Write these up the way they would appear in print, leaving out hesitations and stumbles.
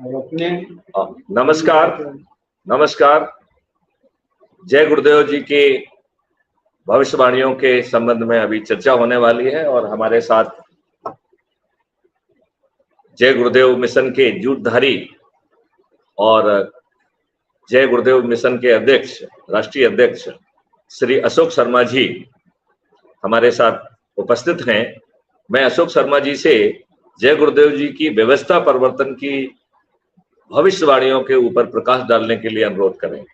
अपने नमस्कार। नमस्कार। जय गुरुदेव जी की भविष्यवाणियों के संबंध में अभी चर्चा होने वाली है और हमारे साथ जय गुरुदेव मिशन के जूटधारी और जय गुरुदेव मिशन के अध्यक्ष, राष्ट्रीय अध्यक्ष श्री अशोक शर्मा जी हमारे साथ उपस्थित हैं। मैं अशोक शर्मा जी से जय गुरुदेव जी की व्यवस्था परिवर्तन की भविष्यवाणियों के ऊपर प्रकाश डालने के लिए अनुरोध करेंगे।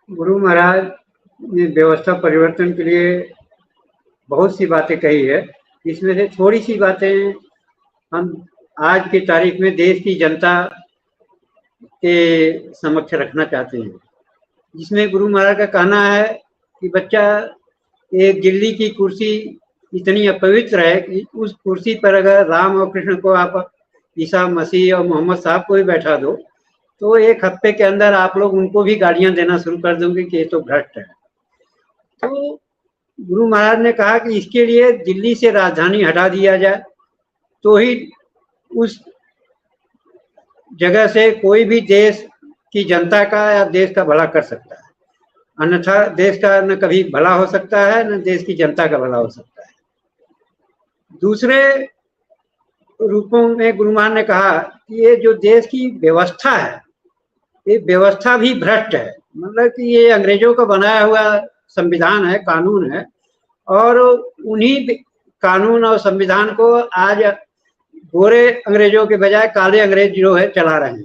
गुरु महाराज ने व्यवस्था परिवर्तन के लिए बहुत सी बातें कही है। इसमें से थोड़ी सी बातें हम आज की तारीख में देश की जनता के समक्ष रखना चाहते हैं, जिसमें गुरु महाराज का कहना है कि बच्चा, एक दिल्ली की कुर्सी इतनी अपवित्र है कि उस कुर्सी पर अगर राम और कृष्ण को आप, ईसा मसीह और मोहम्मद साहब को भी बैठा दो तो एक हफ्ते के अंदर आप लोग उनको भी गालियां देना शुरू कर दोगे कि ये तो भ्रष्ट है। तो गुरु महाराज ने कहा कि इसके लिए दिल्ली से राजधानी हटा दिया जाए तो ही उस जगह से कोई भी देश की जनता का या देश का भला कर सकता है, अन्यथा देश का न कभी भला हो सकता है न देश की जनता का भला हो सकता है। दूसरे रूपों में गुरु महाराज ने कहा कि ये जो देश की व्यवस्था है, ये व्यवस्था भी भ्रष्ट है। मतलब कि ये अंग्रेजों का बनाया हुआ संविधान है, कानून है, और उन्हीं कानून और संविधान को आज गोरे अंग्रेजों के बजाय काले अंग्रेज जो है चला रहे हैं।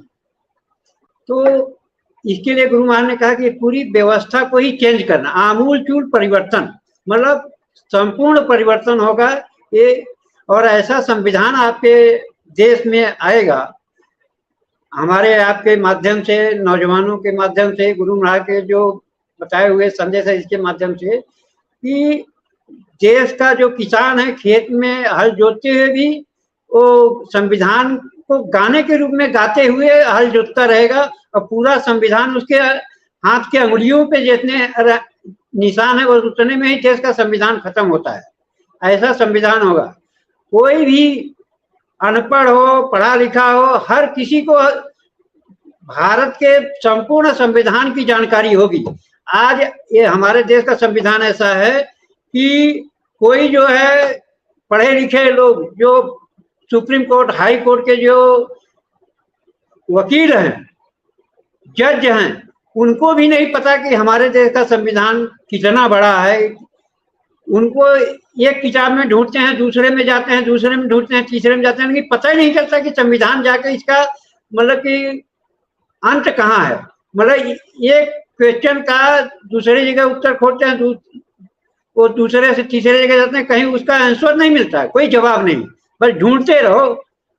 तो इसके लिए गुरु महाराज ने कहा कि पूरी व्यवस्था को ही चेंज करना, आमूल चूल परिवर्तन, मतलब संपूर्ण परिवर्तन होगा ये। और ऐसा संविधान आपके देश में आएगा हमारे आपके माध्यम से, नौजवानों के माध्यम से, गुरु महाराज के जो बताए हुए संदेश है इसके माध्यम से, कि देश का जो किसान है खेत में हल जोतते हुए भी वो संविधान को गाने के रूप में गाते हुए हल जोतता रहेगा और पूरा संविधान उसके हाथ के अंगुलियों पे जितने निशान है वो उतने में ही देश का संविधान खत्म होता है। ऐसा संविधान होगा। कोई भी अनपढ़ हो, पढ़ा लिखा हो, हर किसी को भारत के संपूर्ण संविधान की जानकारी होगी। आज ये हमारे देश का संविधान ऐसा है कि कोई जो है पढ़े लिखे लोग, जो सुप्रीम कोर्ट, हाई कोर्ट के जो वकील हैं, जज हैं, उनको भी नहीं पता कि हमारे देश का संविधान कितना बड़ा है। उनको एक किताब में ढूंढते हैं, दूसरे में जाते हैं, दूसरे में ढूंढते हैं, तीसरे में जाते हैं, लेकिन पता ही नहीं चलता कि संविधान जाके इसका मतलब कि अंत कहाँ है। मतलब एक क्वेश्चन का दूसरी जगह उत्तर खोजते हैं, वो दूसरे से तीसरे जगह जाते हैं, कहीं उसका आंसर नहीं मिलता है, कोई जवाब नहीं, बस ढूंढते रहो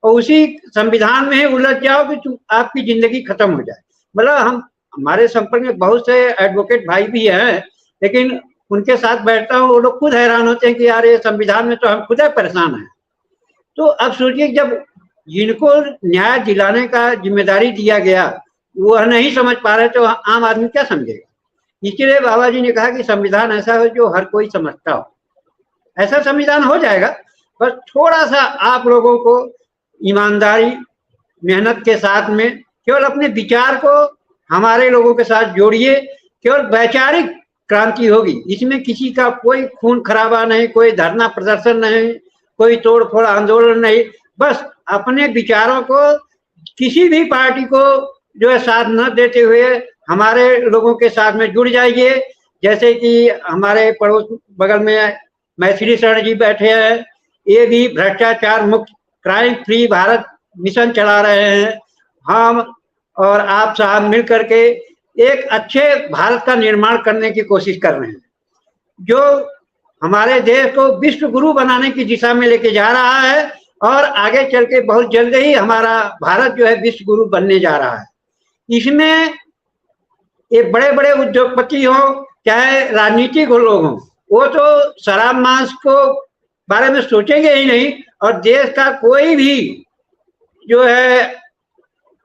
और उसी संविधान में ही उलझ जाओ कि आपकी जिंदगी खत्म हो जाए। मतलब हमारे संपर्क में बहुत से एडवोकेट भाई भी हैं, लेकिन उनके साथ बैठता हूँ, वो लोग खुद हैरान होते हैं कि यार ये संविधान में तो हम खुद परेशान हैं। तो अब सोचिए, जब जिनको न्याय दिलाने का जिम्मेदारी दिया गया वह नहीं समझ पा रहे तो आम आदमी क्या समझेगा। इसलिए बाबा जी ने कहा कि संविधान ऐसा हो जो हर कोई समझता हो। ऐसा संविधान हो जाएगा, बस थोड़ा सा आप लोगों को ईमानदारी, मेहनत के साथ में केवल अपने विचार को हमारे लोगों के साथ जोड़िए। केवल वैचारिक क्रांति होगी, इसमें किसी का कोई खून खराबा नहीं, कोई धरना प्रदर्शन नहीं, कोई तोड़ फोड़ आंदोलन नहीं। बस अपने विचारों को किसी भी पार्टी को जो है साथ न देते हुए हमारे लोगों के साथ में जुड़ जाइए। जैसे कि हमारे पड़ोस बगल में मैथिली शरण जी बैठे हैं, ये भी भ्रष्टाचार मुक्त, क्राइम फ्री भारत मिशन चला रहे हैं। हम और आप साहब मिल करके एक अच्छे भारत का निर्माण करने की कोशिश कर रहे हैं, जो हमारे देश को विश्व गुरु बनाने की दिशा में लेके जा रहा है। और आगे चल के बहुत जल्द ही हमारा भारत जो है विश्व गुरु बनने जा रहा है। इसमें ये बड़े बड़े उद्योगपति हो चाहे राजनीतिक लोग हों, वो तो शराब मांस को बारे में सोचेंगे ही नहीं। और देश का कोई भी जो है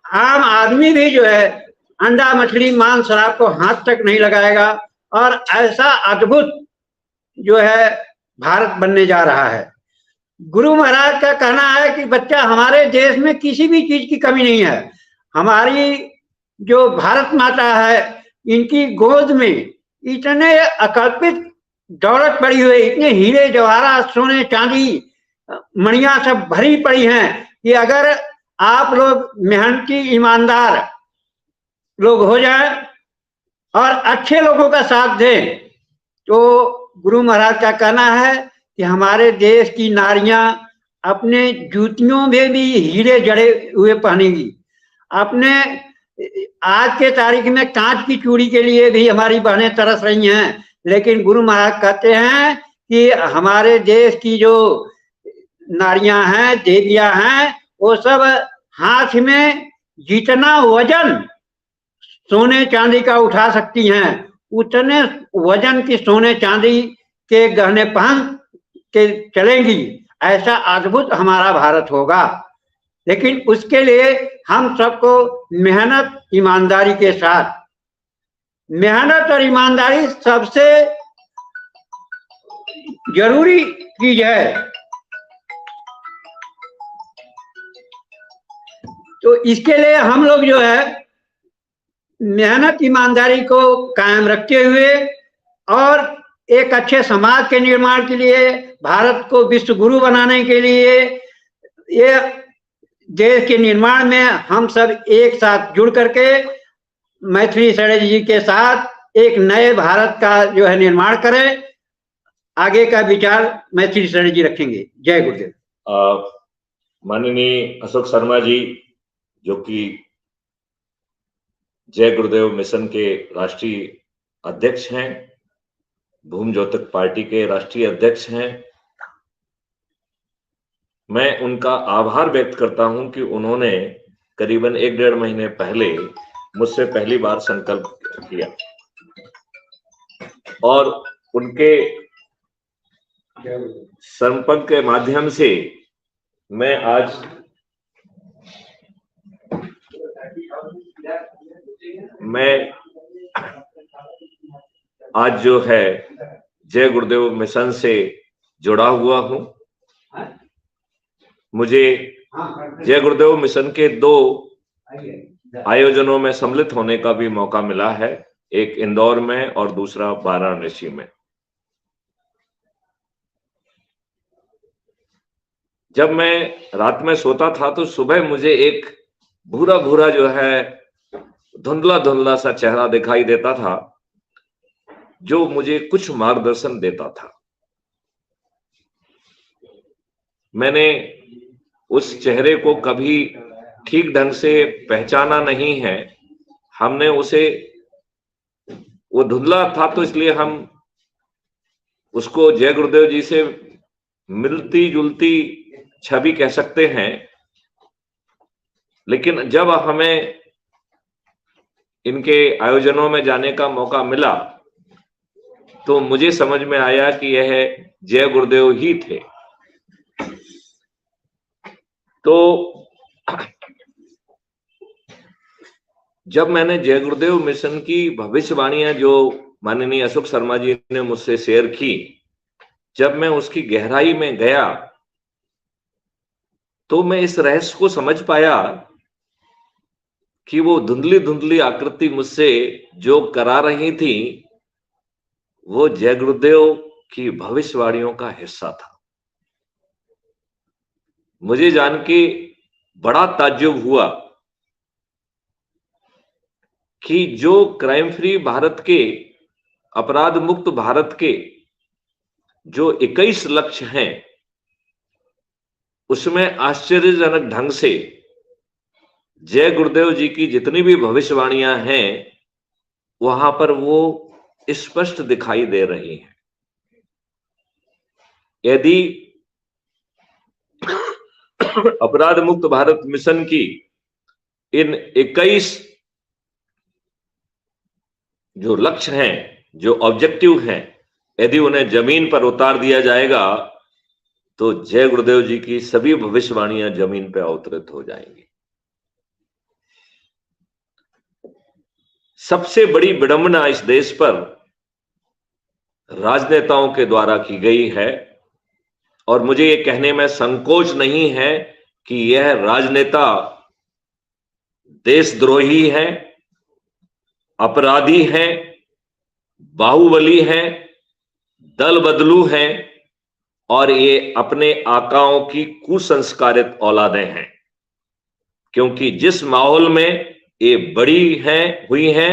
आम आदमी भी जो है अंडा, मछली, मांस, शराब को हाथ तक नहीं लगाएगा। और ऐसा अद्भुत जो है भारत बनने जा रहा है। गुरु महाराज का कहना है कि बच्चा, हमारे देश में किसी भी चीज की कमी नहीं है। हमारी जो भारत माता है, इनकी गोद में इतने अकल्पित दौलत पड़ी हुई, इतने हीरे जवाहरात सोने चांदी मणियां सब भरी पड़ी हैं कि अगर आप लोग मेहनती ईमानदार लोग हो जाए और अच्छे लोगों का साथ दें, तो गुरु महाराज का कहना है कि हमारे देश की नारियां अपने जूतियों में भी हीरे जड़े हुए पहनेंगी। अपने आज के तारीख में कांच की चूड़ी के लिए भी हमारी बहनें तरस रही हैं, लेकिन गुरु महाराज कहते हैं कि हमारे देश की जो नारियां हैं, देवियां हैं, वो सब हाथ में जितना वजन सोने चांदी का उठा सकती हैं, उतने वजन की सोने चांदी के गहने पहन के चलेंगी। ऐसा अद्भुत हमारा भारत होगा। लेकिन उसके लिए हम सबको मेहनत ईमानदारी के साथ, मेहनत और ईमानदारी सबसे जरूरी चीज है। तो इसके लिए हम लोग जो है मेहनत ईमानदारी को कायम रखते हुए और एक अच्छे समाज के निर्माण के लिए, भारत को विश्व गुरु बनाने के लिए, ये देश के निर्माण में हम सब एक साथ जुड़ करके मैथिली शरण जी के साथ एक नए भारत का जो है निर्माण करें। आगे का विचार मैथिली शरण जी रखेंगे। जय गुरुदेव। माननीय अशोक शर्मा जी, जो कि जय गुरुदेव मिशन के राष्ट्रीय अध्यक्ष हैं, भूम ज्योतिक पार्टी के राष्ट्रीय अध्यक्ष हैं, मैं उनका आभार व्यक्त करता हूं कि उन्होंने करीबन 1-1.5 महीने पहले मुझसे पहली बार संकल्प किया और उनके संपर्क के माध्यम से मैं आज जो है जय गुरुदेव मिशन से जुड़ा हुआ हूं। मुझे जय गुरुदेव मिशन के 2 आयोजनों में सम्मिलित होने का भी मौका मिला है, एक इंदौर में और दूसरा वाराणसी में। जब मैं रात में सोता था तो सुबह मुझे एक भूरा भूरा जो है धुंधला धुंधला सा चेहरा दिखाई देता था, जो मुझे कुछ मार्गदर्शन देता था। मैंने उस चेहरे को कभी ठीक ढंग से पहचाना नहीं है। हमने उसे, वो धुंधला था तो इसलिए हम उसको जय गुरुदेव जी से मिलती जुलती छवि कह सकते हैं। लेकिन जब हमें इनके आयोजनों में जाने का मौका मिला तो मुझे समझ में आया कि यह जय गुरुदेव ही थे। तो जब मैंने जय गुरुदेव मिशन की भविष्यवाणियां जो माननीय अशोक शर्मा जी ने मुझसे शेयर की, जब मैं उसकी गहराई में गया तो मैं इस रहस्य को समझ पाया कि वो धुंधली धुंधली आकृति मुझसे जो करा रही थी, वो जय गुरुदेव की भविष्यवाणियों का हिस्सा था। मुझे जान के बड़ा ताज्जुब हुआ कि जो क्राइम फ्री भारत के, अपराध मुक्त भारत के जो 21 लक्ष्य हैं, उसमें आश्चर्यजनक ढंग से जय गुरुदेव जी की जितनी भी भविष्यवाणियां हैं, वहां पर वो स्पष्ट दिखाई दे रही हैं। यदि अपराध मुक्त भारत मिशन की इन 21 जो लक्ष्य हैं, जो ऑब्जेक्टिव हैं, यदि उन्हें जमीन पर उतार दिया जाएगा तो जय गुरुदेव जी की सभी भविष्यवाणियां जमीन पर अवतरित हो जाएंगी। सबसे बड़ी विडंबना इस देश पर राजनेताओं के द्वारा की गई है। और मुझे ये कहने में संकोच नहीं है कि यह राजनेता देशद्रोही हैं, अपराधी हैं, बाहुबली हैं, दल बदलू हैं और ये अपने आकाओं की कुसंस्कारित औलादें हैं। क्योंकि जिस माहौल में ये बड़ी हैं हुई हैं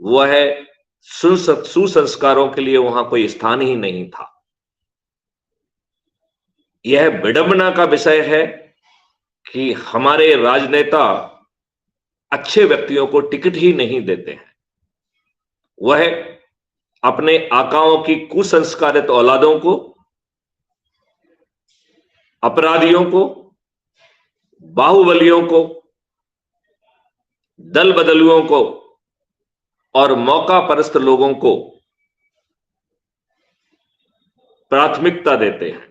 वह सुसंस्कारों के लिए वहां कोई स्थान ही नहीं था। यह विडंबना का विषय है कि हमारे राजनेता अच्छे व्यक्तियों को टिकट ही नहीं देते हैं। वह अपने आकाओं की कुसंस्कारित औलादों को, अपराधियों को, बाहुबलियों को, दल बदलुओं को और मौका परस्त लोगों को प्राथमिकता देते हैं।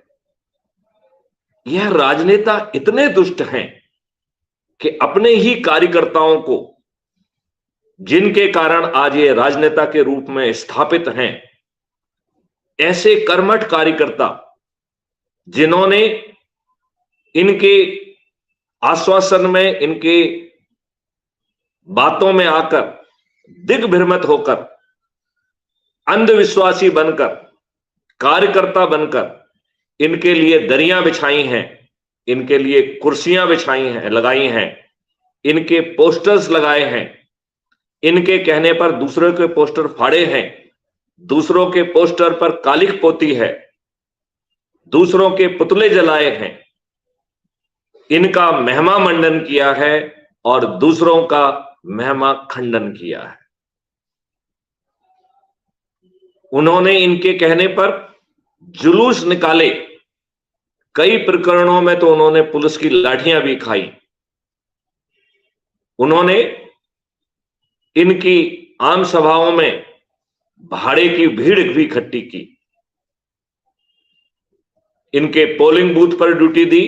यह राजनेता इतने दुष्ट हैं कि अपने ही कार्यकर्ताओं को, जिनके कारण आज ये राजनेता के रूप में स्थापित हैं, ऐसे कर्मठ कार्यकर्ता जिन्होंने इनके आश्वासन में, इनके बातों में आकर दिग्भ्रमित होकर, अंधविश्वासी बनकर, कार्यकर्ता बनकर इनके लिए दरियां बिछाई हैं, इनके लिए कुर्सियां बिछाई हैं, लगाई हैं, इनके पोस्टर्स लगाए हैं, इनके कहने पर दूसरों के पोस्टर फाड़े हैं, दूसरों के पोस्टर पर कालिख पोती है, दूसरों के पुतले जलाए हैं, इनका महिमा मंडन किया है और दूसरों का महिमा खंडन किया है। उन्होंने इनके कहने पर जुलूस निकाले। कई प्रकरणों में तो उन्होंने पुलिस की लाठियां भी खाई। उन्होंने इनकी आम सभाओं में भाड़े की भीड़ भी इकट्ठी की। इनके पोलिंग बूथ पर ड्यूटी दी,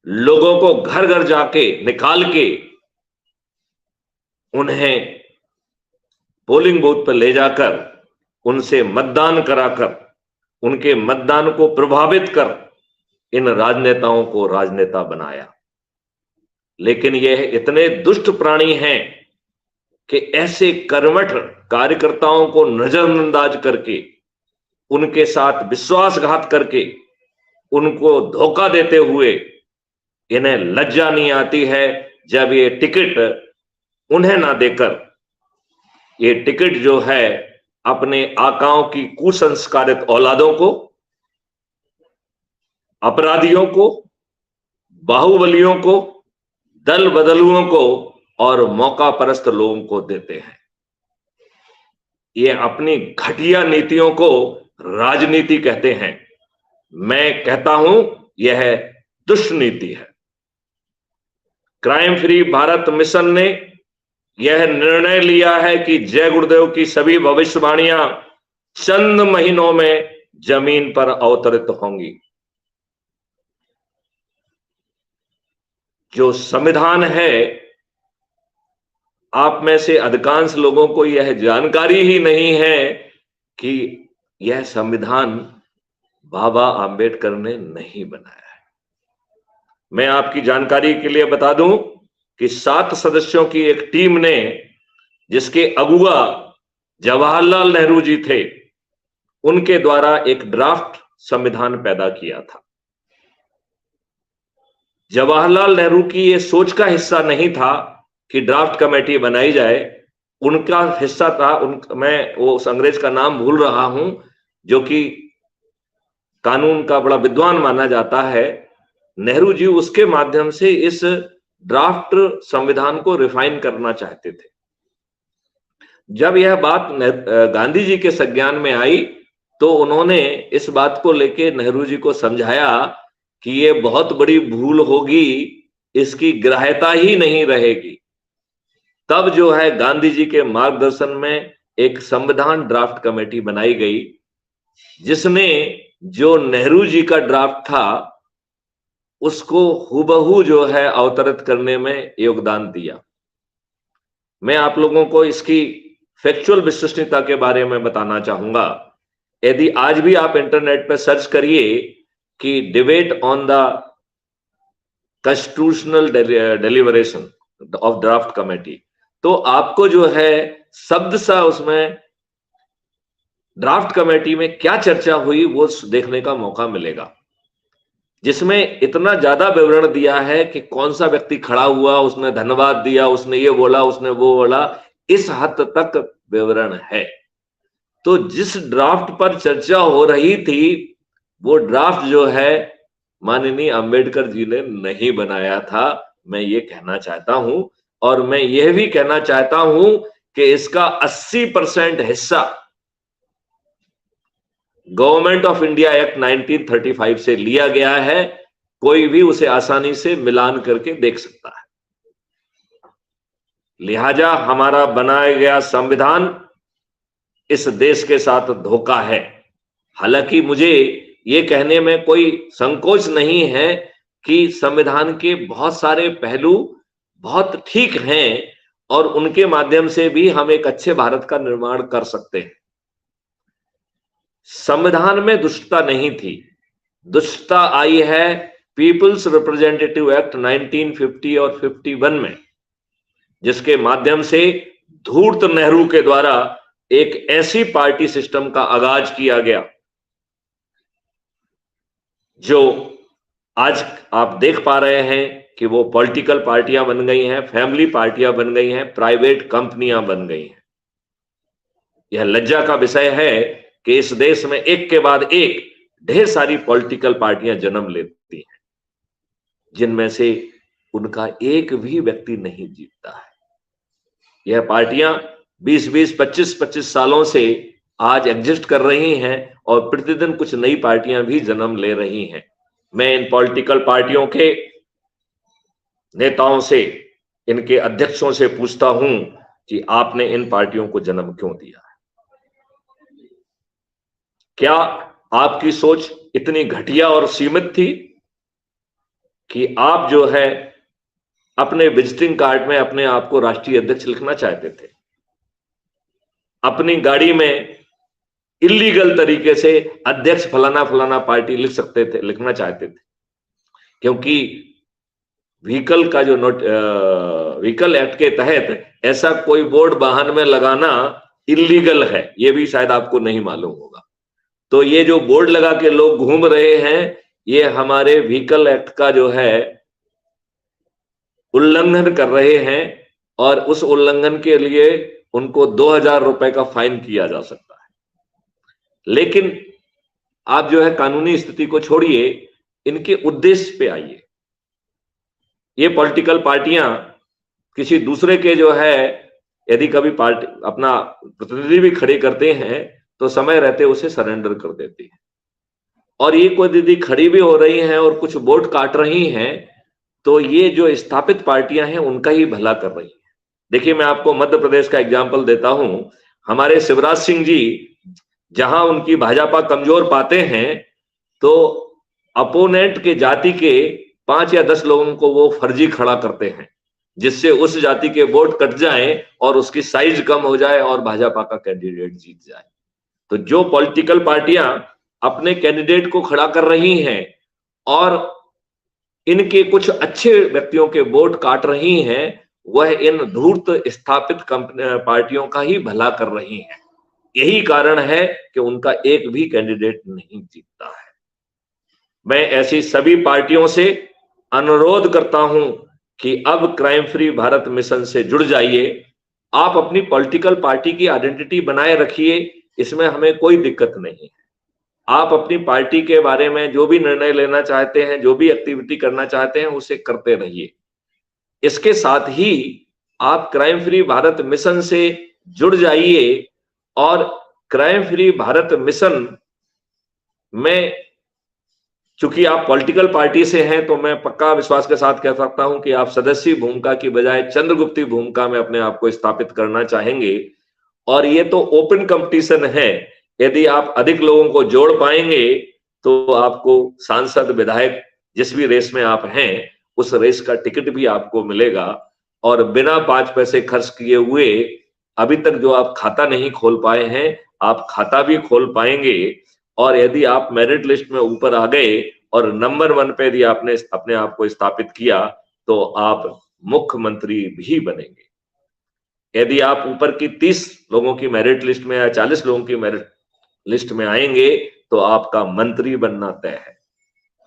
लोगों को घर घर जाके निकाल के उन्हें पोलिंग बूथ पर ले जाकर उनसे मतदान कराकर, उनके मतदान को प्रभावित कर इन राजनेताओं को राजनेता बनाया। लेकिन यह इतने दुष्ट प्राणी हैं कि ऐसे कर्मठ कार्यकर्ताओं को नजरअंदाज करके, उनके साथ विश्वासघात करके, उनको धोखा देते हुए इन्हें लज्जा नहीं आती है जब ये टिकट उन्हें ना देकर, ये टिकट जो है अपने आकाओं की कुसंस्कारित औलादों को, अपराधियों को, बाहुबलियों को, दल बदलुओं को और मौका परस्त लोगों को देते हैं। ये अपनी घटिया नीतियों को राजनीति कहते हैं। मैं कहता हूं यह दुष्ट नीति है। क्राइम फ्री भारत मिशन ने यह निर्णय लिया है कि जय गुरुदेव की सभी भविष्यवाणियां चंद महीनों में जमीन पर अवतरित होंगी। जो संविधान है, आप में से अधिकांश लोगों को यह जानकारी ही नहीं है कि यह संविधान बाबा आंबेडकर ने नहीं बनाया है। मैं आपकी जानकारी के लिए बता दूं कि 7 सदस्यों की एक टीम ने, जिसके अगुवा जवाहरलाल नेहरू जी थे, उनके द्वारा एक ड्राफ्ट संविधान पैदा किया था। जवाहरलाल नेहरू की यह सोच का हिस्सा नहीं था कि ड्राफ्ट कमेटी बनाई जाए। उनका हिस्सा था, मैं वो अंग्रेज का नाम भूल रहा हूं, जो कि कानून का बड़ा विद्वान माना जाता है। नेहरू जी उसके माध्यम से इस ड्राफ्ट संविधान को रिफाइन करना चाहते थे। जब यह बात गांधी जी के संज्ञान में आई तो उन्होंने इस बात को लेके नेहरू जी को समझाया कि ये बहुत बड़ी भूल होगी, इसकी ग्राह्यता ही नहीं रहेगी। तब जो है गांधी जी के मार्गदर्शन में एक संविधान ड्राफ्ट कमेटी बनाई गई, जिसने जो नेहरू जी का ड्राफ्ट था उसको हूबहू जो है अवतरित करने में योगदान दिया। मैं आप लोगों को इसकी फैक्चुअल विश्वसनीयता के बारे में बताना चाहूंगा यदि आज भी आप इंटरनेट पर सर्च करिए कि debate on the constitutional deliberation of draft committee, तो आपको जो है शब्द सा उसमें ड्राफ्ट कमेटी में क्या चर्चा हुई वो देखने का मौका मिलेगा, जिसमें इतना ज्यादा विवरण दिया है कि कौन सा व्यक्ति खड़ा हुआ, उसने धन्यवाद दिया, उसने ये बोला, उसने वो बोला, इस हद तक विवरण है। तो जिस ड्राफ्ट पर चर्चा हो रही थी वो ड्राफ्ट जो है माननीय अंबेडकर जी ने नहीं बनाया था, मैं ये कहना चाहता हूं। और मैं यह भी कहना चाहता हूं कि इसका 80% हिस्सा गवर्नमेंट ऑफ इंडिया एक्ट 1935 से लिया गया है। कोई भी उसे आसानी से मिलान करके देख सकता है। लिहाजा हमारा बनाया गया संविधान इस देश के साथ धोखा है। हालांकि मुझे ये कहने में कोई संकोच नहीं है कि संविधान के बहुत सारे पहलू बहुत ठीक हैं और उनके माध्यम से भी हम एक अच्छे भारत का निर्माण कर सकते हैं। संविधान में दुष्टता नहीं थी, दुष्टता आई है पीपल्स रिप्रेजेंटेटिव एक्ट 1950 और 51 में, जिसके माध्यम से धूर्त नेहरू के द्वारा एक ऐसी पार्टी सिस्टम का आगाज किया गया जो आज आप देख पा रहे हैं कि वो पॉलिटिकल पार्टियां बन गई हैं, फैमिली पार्टियां बन गई हैं, प्राइवेट कंपनियां बन गई हैं। यह लज्जा का विषय है कि इस देश में एक के बाद एक ढेर सारी पॉलिटिकल पार्टियां जन्म लेती हैं, जिनमें से उनका एक भी व्यक्ति नहीं जीतता है। यह पार्टियां 20-20, 25-25 सालों से आज एग्जिस्ट कर रही हैं और प्रतिदिन कुछ नई पार्टियां भी जन्म ले रही हैं। मैं इन पॉलिटिकल पार्टियों के नेताओं से, इनके अध्यक्षों से पूछता हूं कि आपने इन पार्टियों को जन्म क्यों दिया? क्या आपकी सोच इतनी घटिया और सीमित थी कि आप जो है अपने विजिटिंग कार्ड में अपने आप को राष्ट्रीय अध्यक्ष लिखना चाहते थे? अपनी गाड़ी में इलीगल तरीके से अध्यक्ष फलाना फलाना पार्टी लिख सकते थे, लिखना चाहते थे, क्योंकि व्हीकल का जो व्हीकल एक्ट के तहत ऐसा कोई बोर्ड वाहन में लगाना इलीगल है, ये भी शायद आपको नहीं मालूम होगा। तो ये जो बोर्ड लगा के लोग घूम रहे हैं, ये हमारे व्हीकल एक्ट का जो है उल्लंघन कर रहे हैं और उस उल्लंघन के लिए उनको 2000 रुपए का फाइन किया जा सकता है। लेकिन आप जो है कानूनी स्थिति को छोड़िए, इनके उद्देश्य पे आइए। ये पॉलिटिकल पार्टियां किसी दूसरे के जो है यदि कभी पार्टी अपना प्रतिनिधि भी खड़े करते हैं तो समय रहते उसे सरेंडर कर देती है। और ये कोई दीदी खड़ी भी हो रही हैं और कुछ वोट काट रही हैं, तो ये जो स्थापित पार्टियां हैं उनका ही भला कर रही हैं। देखिए, मैं आपको मध्य प्रदेश का एग्जाम्पल देता हूं। हमारे शिवराज सिंह जी जहां उनकी भाजपा कमजोर पाते हैं तो अपोनेंट के जाति के 5 या 10 लोगों को वो फर्जी खड़ा करते हैं, जिससे उस जाति के वोट कट जाएं और उसकी साइज कम हो जाए और भाजपा का कैंडिडेट जीत जाए। तो जो पॉलिटिकल पार्टियां अपने कैंडिडेट को खड़ा कर रही हैं और इनके कुछ अच्छे व्यक्तियों के वोट काट रही हैं, वह इन धूर्त स्थापित पार्टियों का ही भला कर रही हैं। यही कारण है कि उनका एक भी कैंडिडेट नहीं जीतता है। मैं ऐसी सभी पार्टियों से अनुरोध करता हूं कि अब क्राइम फ्री भारत मिशन से जुड़ जाइए। आप अपनी पॉलिटिकल पार्टी की आइडेंटिटी बनाए रखिए, इसमें हमें कोई दिक्कत नहीं है। आप अपनी पार्टी के बारे में जो भी निर्णय लेना चाहते हैं, जो भी एक्टिविटी करना चाहते हैं, उसे करते रहिए। इसके साथ ही आप क्राइम फ्री भारत मिशन से जुड़ जाइए और क्राइम फ्री भारत मिशन में चूंकि आप पॉलिटिकल पार्टी से हैं तो मैं पक्का विश्वास के साथ कह सकता हूं कि आप सदस्य भूमिका की बजाय चंद्रगुप्ती भूमिका में अपने आप को स्थापित करना चाहेंगे। और ये तो ओपन कंपटीशन है, यदि आप अधिक लोगों को जोड़ पाएंगे तो आपको सांसद, विधायक, जिस भी रेस में आप हैं उस रेस का टिकट भी आपको मिलेगा। और बिना 5 पैसे खर्च किए हुए अभी तक जो आप खाता नहीं खोल पाए हैं, आप खाता भी खोल पाएंगे, और यदि आप मेरिट लिस्ट में ऊपर आ गए और नंबर 1 पे यदि आपने अपने आप को स्थापित किया तो आप मुख्यमंत्री भी बनेंगे। यदि आप ऊपर की 30 लोगों की मेरिट लिस्ट में या 40 लोगों की मेरिट लिस्ट में आएंगे तो आपका मंत्री बनना तय है।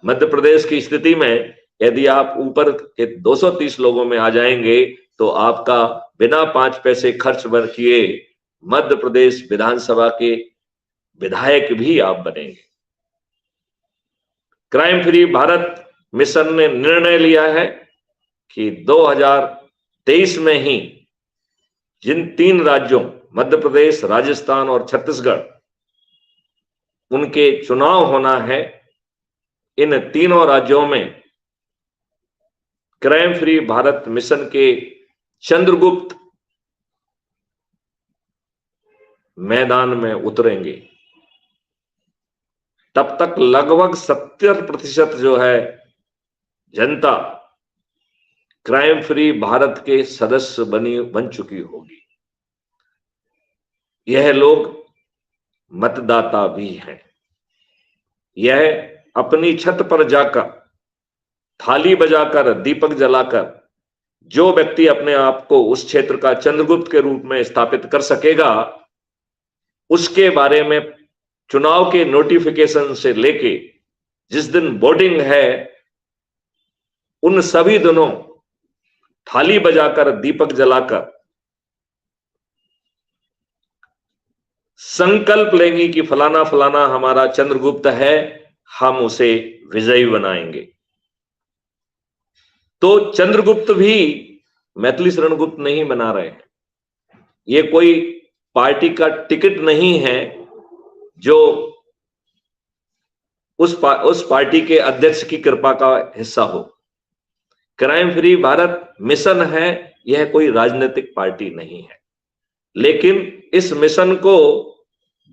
मध्य प्रदेश की स्थिति में यदि आप ऊपर के 230 लोगों में आ जाएंगे तो आपका बिना 5 पैसे खर्च किए मध्य प्रदेश विधानसभा के विधायक भी आप बनेंगे। क्राइम फ्री भारत मिशन ने निर्णय लिया है कि 2023 में ही जिन 3 राज्यों मध्य प्रदेश, राजस्थान और छत्तीसगढ़ उनके चुनाव होना है, इन तीनों राज्यों में क्राइम फ्री भारत मिशन के चंद्रगुप्त मैदान में उतरेंगे। तब तक लगभग 70% जो है जनता क्राइम फ्री भारत के सदस्य बन चुकी होगी। यह लोग मतदाता भी हैं। यह अपनी छत पर जाकर थाली बजाकर दीपक जलाकर जो व्यक्ति अपने आप को उस क्षेत्र का चंद्रगुप्त के रूप में स्थापित कर सकेगा, उसके बारे में चुनाव के नोटिफिकेशन से लेके जिस दिन वोटिंग है उन सभी दिनों थाली बजाकर दीपक जलाकर संकल्प लेंगे कि फलाना फलाना हमारा चंद्रगुप्त है, हम उसे विजयी बनाएंगे। तो चंद्रगुप्त भी मैथिली शरण गुप्त नहीं बना रहे हैं। ये कोई पार्टी का टिकट नहीं है जो उस पार्टी के अध्यक्ष की कृपा का हिस्सा हो। क्राइम फ्री भारत मिशन है, यह कोई राजनीतिक पार्टी नहीं है। लेकिन इस मिशन को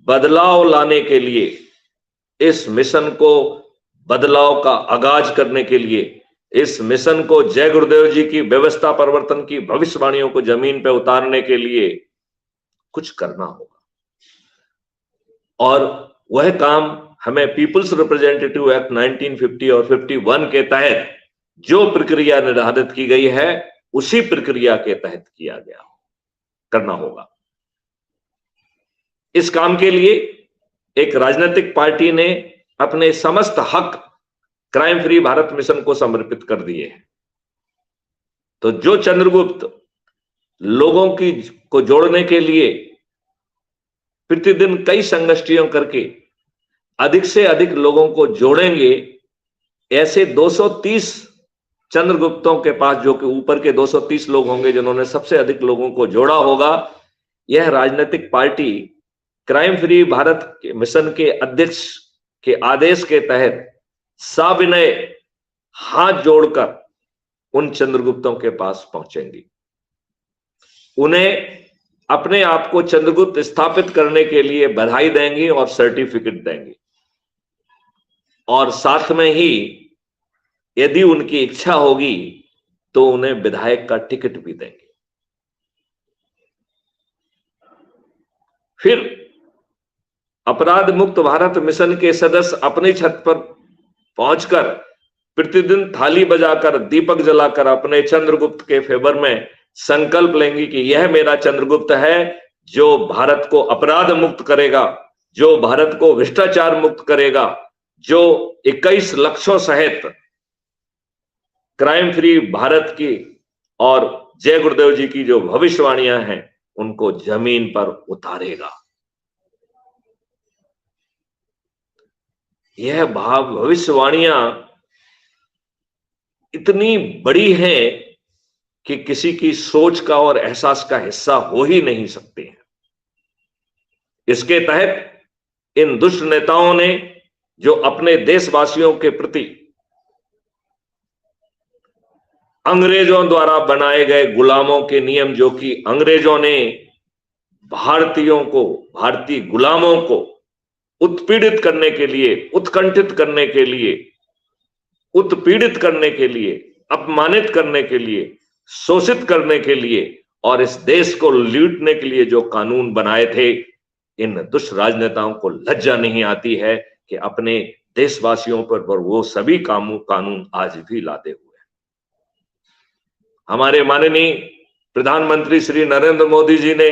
बदलाव लाने के लिए, इस मिशन को बदलाव का आगाज करने के लिए, इस मिशन को जय गुरुदेव जी की व्यवस्था परिवर्तन की भविष्यवाणियों को जमीन पर उतारने के लिए कुछ करना होगा। और वह काम हमें पीपुल्स रिप्रेजेंटेटिव एक्ट 1950 और 51 के तहत जो प्रक्रिया निर्धारित की गई है उसी प्रक्रिया के तहत करना होगा। इस काम के लिए एक राजनीतिक पार्टी ने अपने समस्त हक क्राइम फ्री भारत मिशन को समर्पित कर दिए हैं। तो जो चंद्रगुप्त लोगों को जोड़ने के लिए प्रतिदिन कई संगोष्ठियों करके अधिक से अधिक लोगों को जोड़ेंगे, ऐसे 230 चंद्रगुप्तों के पास, जो कि ऊपर के 230 लोग होंगे जिन्होंने सबसे अधिक लोगों को जोड़ा होगा, यह राजनीतिक पार्टी क्राइम फ्री भारत के मिशन के अध्यक्ष के आदेश के तहत साविनय हाथ जोड़कर उन चंद्रगुप्तों के पास पहुंचेंगी। उन्हें अपने आप को चंद्रगुप्त स्थापित करने के लिए बधाई देंगी और सर्टिफिकेट देंगी, और साथ में ही यदि उनकी इच्छा होगी तो उन्हें विधायक का टिकट भी देंगे। फिर अपराध मुक्त भारत मिशन के सदस्य अपनी छत पर पहुंचकर प्रतिदिन थाली बजाकर दीपक जलाकर अपने चंद्रगुप्त के फेवर में संकल्प लेंगे कि यह मेरा चंद्रगुप्त है जो भारत को अपराध मुक्त करेगा, जो भारत को भ्रष्टाचार मुक्त करेगा, जो 21 लक्ष्यों सहित क्राइम फ्री भारत की और जय गुरुदेव जी की जो भविष्यवाणियां हैं उनको जमीन पर उतारेगा। यह भविष्यवाणियां इतनी बड़ी हैं कि किसी की सोच का और एहसास का हिस्सा हो ही नहीं सकते हैं। इसके तहत इन दुष्ट नेताओं ने जो अपने देशवासियों के प्रति अंग्रेजों द्वारा बनाए गए गुलामों के नियम, जो कि अंग्रेजों ने भारतीयों को, भारतीय गुलामों को उत्पीड़ित करने के लिए, उत्कंठित करने के लिए, उत्पीड़ित करने के लिए, अपमानित करने के लिए, शोषित करने के लिए और इस देश को लूटने के लिए जो कानून बनाए थे, इन दुष्ट राजनेताओं को लज्जा नहीं आती है कि अपने देशवासियों पर वो सभी कानून आज भी लादे हुए हैं। हमारे माननीय प्रधानमंत्री श्री नरेंद्र मोदी जी ने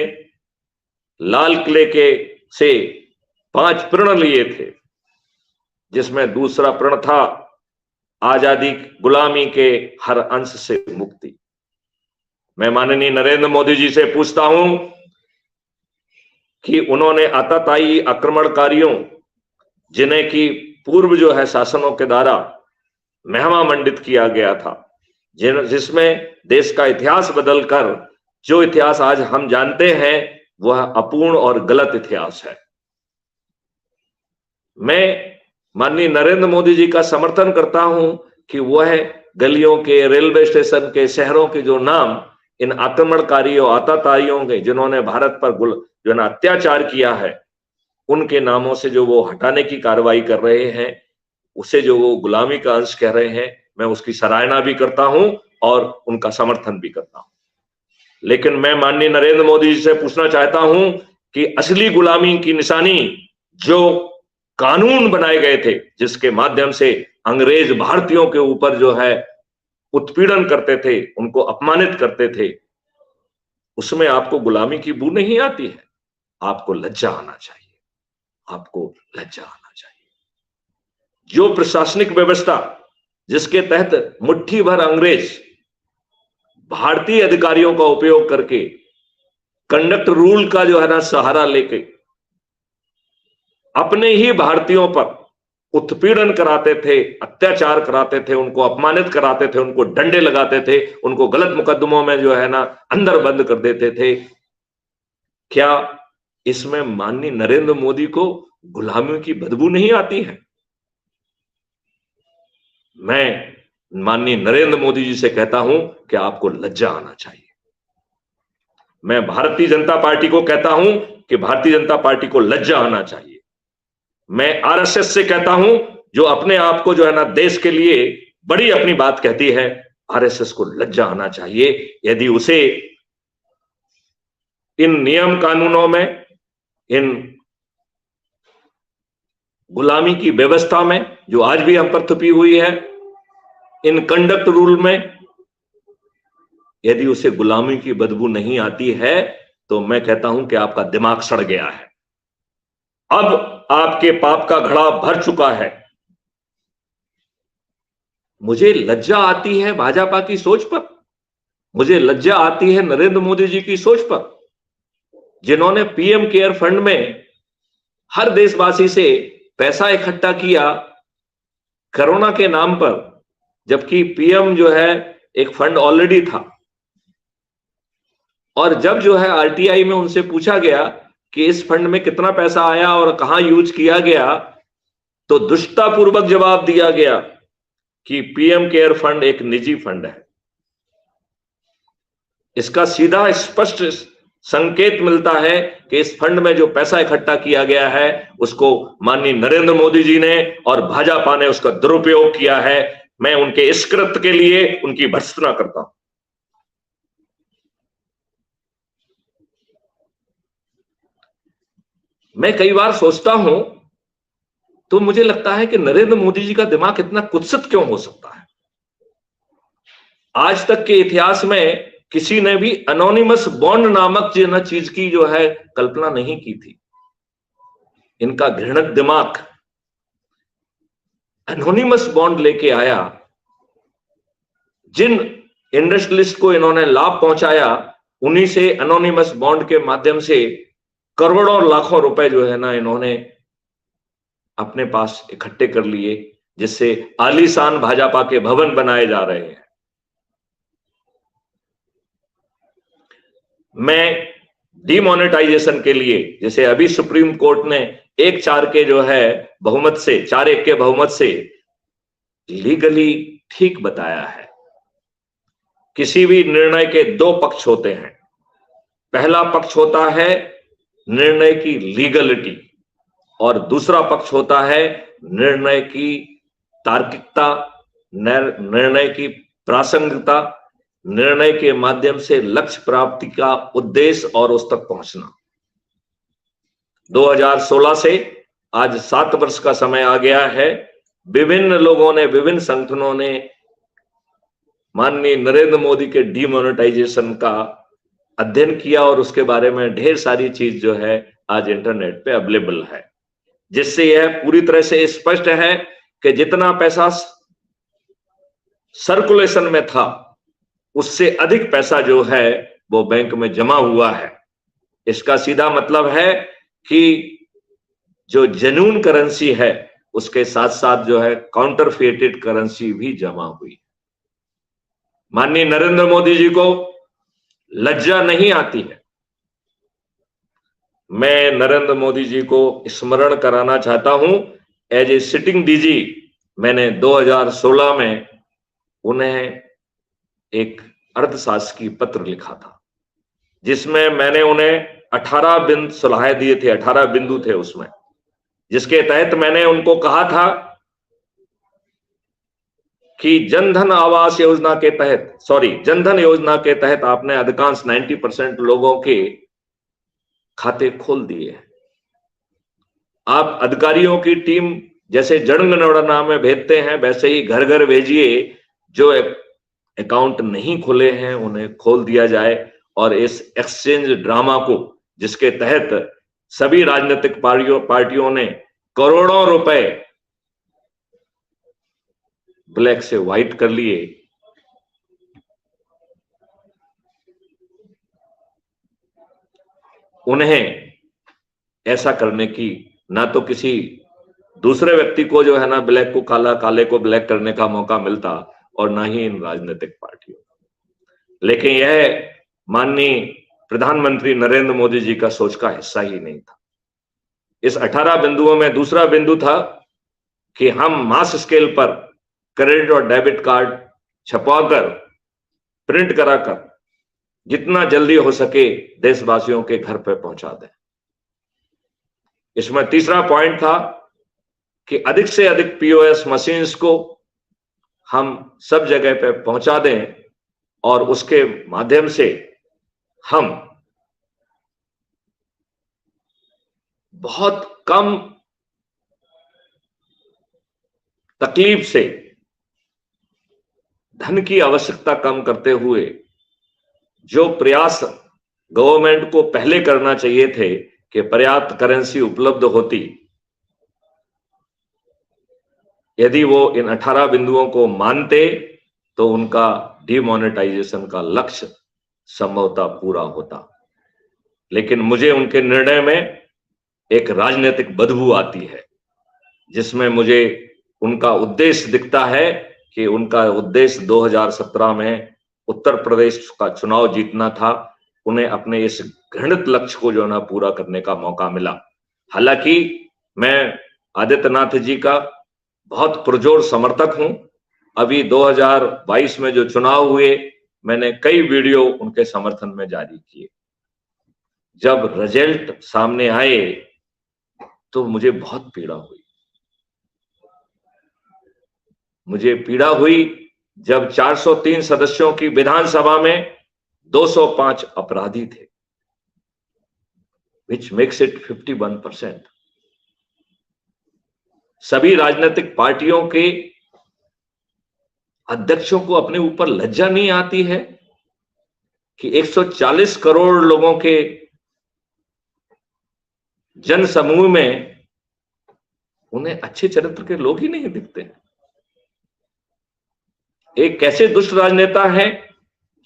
लाल किले से 5 प्रण लिए थे, जिसमें दूसरा प्रण था आजादी, गुलामी के हर अंश से मुक्ति। मैं माननीय नरेंद्र मोदी जी से पूछता हूं कि उन्होंने आतताई आक्रमणकारियों, जिन्हें कि पूर्व जो है शासनों के द्वारा महिमा मंडित किया गया था, जिसमें देश का इतिहास बदलकर जो इतिहास आज हम जानते हैं वह अपूर्ण और गलत इतिहास है। मैं माननीय नरेंद्र मोदी जी का समर्थन करता हूं कि वह गलियों के, रेलवे स्टेशन के, शहरों के जो नाम इन आक्रमणकारियों, आतताइयों के, जिन्होंने भारत पर जो है अत्याचार किया है, उनके नामों से जो वो हटाने की कार्रवाई कर रहे हैं, उसे जो वो गुलामी का अंश कह रहे हैं, मैं उसकी सराहना भी करता हूं और उनका समर्थन भी करता हूं। लेकिन मैं माननीय नरेंद्र मोदी जी से पूछना चाहता हूं कि असली गुलामी की निशानी जो कानून बनाए गए थे, जिसके माध्यम से अंग्रेज भारतीयों के ऊपर जो है उत्पीड़न करते थे, उनको अपमानित करते थे, उसमें आपको गुलामी की बू नहीं आती है? आपको लज्जा आना चाहिए, आपको लज्जा आना चाहिए। जो प्रशासनिक व्यवस्था जिसके तहत मुट्ठी भर अंग्रेज भारतीय अधिकारियों का उपयोग करके कंडक्ट रूल का जो है ना सहारा लेके अपने ही भारतीयों पर उत्पीड़न कराते थे, अत्याचार कराते थे, उनको अपमानित कराते थे, उनको डंडे लगाते थे, उनको गलत मुकदमों में जो है ना अंदर बंद कर देते थे। क्या इसमें माननीय नरेंद्र मोदी को गुलामियों की बदबू नहीं आती है? मैं माननीय नरेंद्र मोदी जी से कहता हूं कि आपको लज्जा आना चाहिए। मैं भारतीय जनता पार्टी को कहता हूं कि भारतीय जनता पार्टी को लज्जा आना चाहिए। मैं आरएसएस से कहता हूं, जो अपने आप को जो है ना देश के लिए बड़ी अपनी बात कहती है, आरएसएस को लज्जा आना चाहिए यदि उसे इन नियम कानूनों में, इन गुलामी की व्यवस्था में जो आज भी हम पर थुपी हुई है, इन कंडक्ट रूल में यदि उसे गुलामी की बदबू नहीं आती है, तो मैं कहता हूं कि आपका दिमाग सड़ गया है। अब आपके पाप का घड़ा भर चुका है। मुझे लज्जा आती है भाजपा की सोच पर, मुझे लज्जा आती है नरेंद्र मोदी जी की सोच पर, जिन्होंने पीएम केयर फंड में हर देशवासी से पैसा इकट्ठा किया कोरोना के नाम पर, जबकि पीएम जो है एक फंड ऑलरेडी था। और जब जो है आरटीआई में उनसे पूछा गया कि इस फंड में कितना पैसा आया और कहां यूज किया गया, तो दुष्टतापूर्वक जवाब दिया गया कि पीएम केयर फंड एक निजी फंड है। इसका सीधा स्पष्ट संकेत मिलता है कि इस फंड में जो पैसा इकट्ठा किया गया है, उसको माननीय नरेंद्र मोदी जी ने और भाजपा ने उसका दुरुपयोग किया है। मैं उनके इस कृत्य के लिए उनकी भर्त्सना करता हूं। मैं कई बार सोचता हूं तो मुझे लगता है कि नरेंद्र मोदी जी का दिमाग इतना कुत्सित क्यों हो सकता है। आज तक के इतिहास में किसी ने भी एनोनिमस बॉन्ड नामक चीज की जो है कल्पना नहीं की थी। इनका घृणित दिमाग एनोनिमस बॉन्ड लेके आया। जिन इंडस्ट्रियलिस्ट को इन्होंने लाभ पहुंचाया, उन्हीं से एनोनिमस बॉन्ड के माध्यम से करोड़ों और लाखों रुपए जो है ना इन्होंने अपने पास इकट्ठे कर लिए, जिससे आलीशान भाजपा के भवन बनाए जा रहे हैं। मैं डिमोनेटाइजेशन के लिए, जैसे अभी सुप्रीम कोर्ट ने 1-4 के जो है बहुमत से, 4-1 के बहुमत से लीगली ठीक बताया है। किसी भी निर्णय के 2 पक्ष होते हैं। पहला पक्ष होता है निर्णय की लीगलिटी और दूसरा पक्ष होता है निर्णय की तार्किकता, निर्णय की प्रासंगिकता, निर्णय के माध्यम से लक्ष्य प्राप्ति का उद्देश्य और उस तक पहुंचना। 2016 से आज 7 वर्ष का समय आ गया है। विभिन्न लोगों ने, विभिन्न संगठनों ने माननीय नरेंद्र मोदी के डीमोनेटाइजेशन का अध्ययन किया और उसके बारे में ढेर सारी चीज जो है आज इंटरनेट पे अवेलेबल है, जिससे यह पूरी तरह से स्पष्ट है कि जितना पैसा सर्कुलेशन में था उससे अधिक पैसा जो है वो बैंक में जमा हुआ है। इसका सीधा मतलब है कि जो जेन्युइन करेंसी है उसके साथ साथ जो है काउंटरफेटेड करेंसी भी जमा हुई। माननीय नरेंद्र मोदी जी को लज्जा नहीं आती है। मैं नरेंद्र मोदी जी को स्मरण कराना चाहता हूं, एज ए सिटिंग डीजी मैंने 2016 में उन्हें एक अर्धशासकीय पत्र लिखा था, जिसमें मैंने उन्हें 18 बिंदु सलाह दिए थे, 18 बिंदु थे उसमें, जिसके तहत मैंने उनको कहा था कि जनधन आवास योजना के तहत, जनधन योजना के तहत आपने अधिकांश 90% लोगों के खाते खोल दिए। आप अधिकारियों की टीम जैसे जनगणना में भेजते हैं वैसे ही घर घर भेजिए, जो अकाउंट नहीं खुले हैं उन्हें खोल दिया जाए। और इस एक्सचेंज ड्रामा को, जिसके तहत सभी राजनीतिक पार्टियों ने करोड़ों रुपए ब्लैक से व्हाइट कर लिए, उन्हें ऐसा करने की ना तो किसी दूसरे व्यक्ति को जो है ना ब्लैक को काला, काले को ब्लैक करने का मौका मिलता, और ना ही इन राजनीतिक पार्टियों। लेकिन यह माननीय प्रधानमंत्री नरेंद्र मोदी जी का सोच का हिस्सा ही नहीं था। इस 18 बिंदुओं में दूसरा बिंदु था कि हम मास स्केल पर क्रेडिट और डेबिट कार्ड छपवाकर, प्रिंट कराकर जितना जल्दी हो सके देशवासियों के घर पर पहुंचा दें। इसमें तीसरा पॉइंट था कि अधिक से अधिक पीओएस मशीन्स को हम सब जगह पे पहुंचा दें और उसके माध्यम से हम बहुत कम तकलीफ से धन की आवश्यकता कम करते हुए जो प्रयास गवर्नमेंट को पहले करना चाहिए थे कि पर्याप्त करेंसी उपलब्ध होती, यदि वो इन 18 बिंदुओं को मानते तो उनका डिमोनेटाइजेशन का लक्ष्य संभवतः पूरा होता। लेकिन मुझे उनके निर्णय में एक राजनीतिक बदबू आती है, जिसमें मुझे उनका उद्देश्य दिखता है कि उनका उद्देश्य 2017 में उत्तर प्रदेश का चुनाव जीतना था। उन्हें अपने इस घृणित लक्ष्य को जो है ना पूरा करने का मौका मिला। हालांकि मैं आदित्यनाथ जी का बहुत पुरजोर समर्थक हूं। अभी 2022 में जो चुनाव हुए, मैंने कई वीडियो उनके समर्थन में जारी किए। जब रिजल्ट सामने आए तो मुझे बहुत पीड़ा हुई। मुझे पीड़ा हुई जब 403 सदस्यों की विधानसभा में 205 अपराधी थे, which makes it 51%। सभी राजनीतिक पार्टियों के अध्यक्षों को अपने ऊपर लज्जा नहीं आती है कि 140 करोड़ लोगों के जन समूह में उन्हें अच्छे चरित्र के लोग ही नहीं दिखते। एक कैसे दुष्ट राजनेता है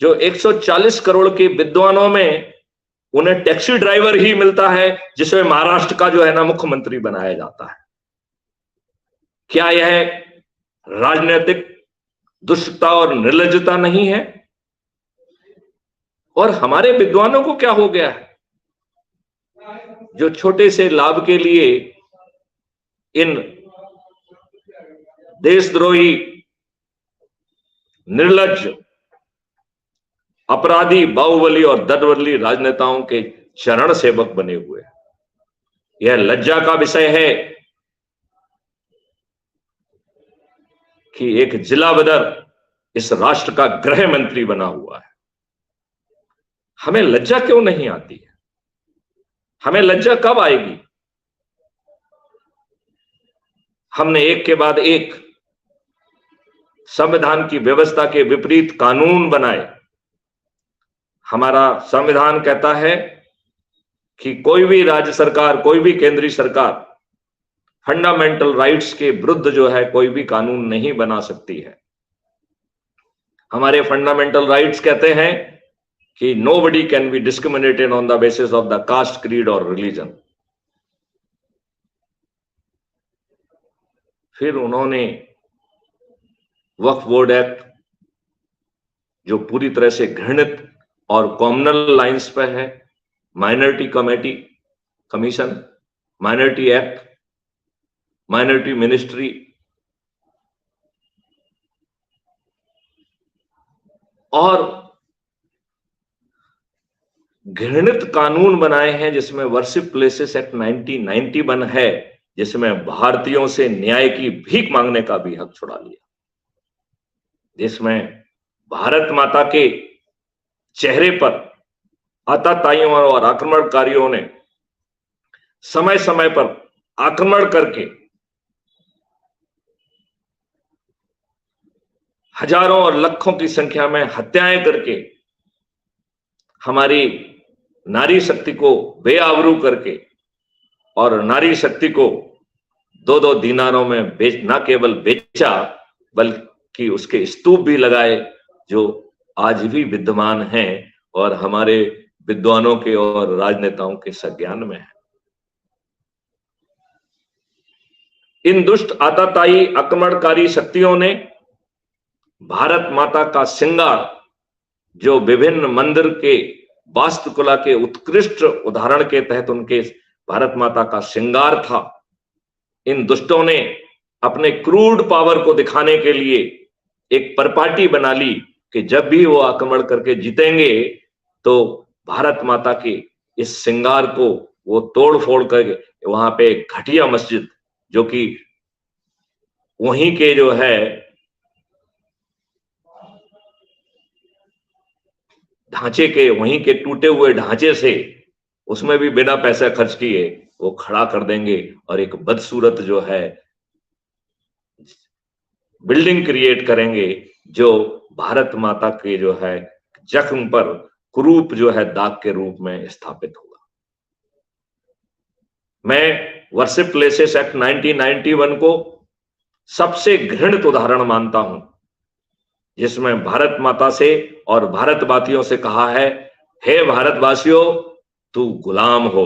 जो 140 करोड़ के विद्वानों में उन्हें टैक्सी ड्राइवर ही मिलता है, जिसे महाराष्ट्र का जो है ना मुख्यमंत्री बनाया जाता है। क्या यह राजनीतिक दुष्टता और निर्लज्जता नहीं है? और हमारे विद्वानों को क्या हो गया है, जो छोटे से लाभ के लिए इन देशद्रोही, निर्लज्ज, अपराधी, बाहुबली और दर्दवली राजनेताओं के चरण सेवक बने हुए। यह लज्जा का विषय है कि एक जिला बदर इस राष्ट्र का गृह मंत्री बना हुआ है। हमें लज्जा क्यों नहीं आती है? हमें लज्जा कब आएगी? हमने एक के बाद एक संविधान की व्यवस्था के विपरीत कानून बनाए। हमारा संविधान कहता है कि कोई भी राज्य सरकार, कोई भी केंद्रीय सरकार फंडामेंटल राइट्स के विरुद्ध जो है कोई भी कानून नहीं बना सकती है। हमारे फंडामेंटल राइट्स कहते हैं कि nobody can be discriminated on the basis of the caste, creed और रिलीजन। फिर उन्होंने वक्फ बोर्ड एक्ट, जो पूरी तरह से घृणित और कॉमनल लाइंस पर है, minority committee commission, minority act, minority ministry और घृणित कानून बनाए हैं, जिसमें वर्शिप प्लेसेस एक्ट 1991 है, जिसमें भारतीयों से न्याय की भीख मांगने का भी हक छुड़ा लिया, जिसमें भारत माता के चेहरे पर आतताइयों और आक्रमणकारियों ने समय समय पर आक्रमण करके हजारों और लाखों की संख्या में हत्याएं करके हमारी नारी शक्ति को बेआबरू करके और नारी शक्ति को 2-2 दीनारों में न केवल बेचा बल्कि उसके स्तूप भी लगाए, जो आज भी विद्यमान हैं और हमारे विद्वानों के और राजनेताओं के संज्ञान में है। इन दुष्ट आतताई आक्रमणकारी शक्तियों ने भारत माता का श्रृंगार, जो विभिन्न मंदिर के वास्तुकला के उत्कृष्ट उदाहरण के तहत उनके भारत माता का श्रृंगार था, इन दुष्टों ने अपने क्रूड पावर को दिखाने के लिए एक परपाटी बना ली कि जब भी वो आक्रमण करके जीतेंगे तो भारत माता के इस श्रृंगार को वो तोड़ फोड़ करके वहां पे एक घटिया मस्जिद, जो कि वहीं के जो है ढांचे के, वहीं के टूटे हुए ढांचे से, उसमें भी बिना पैसा खर्च किए वो खड़ा कर देंगे और एक बदसूरत जो है बिल्डिंग क्रिएट करेंगे, जो भारत माता के जो है जख्म पर कुरूप जो है दाग के रूप में स्थापित होगा। मैं वर्शिप प्लेसेस एक्ट 1991 को सबसे घृणित उदाहरण मानता हूं, जिसमें भारत माता से और भारतवासियों से कहा है, हे भारतवासियों, तू गुलाम हो,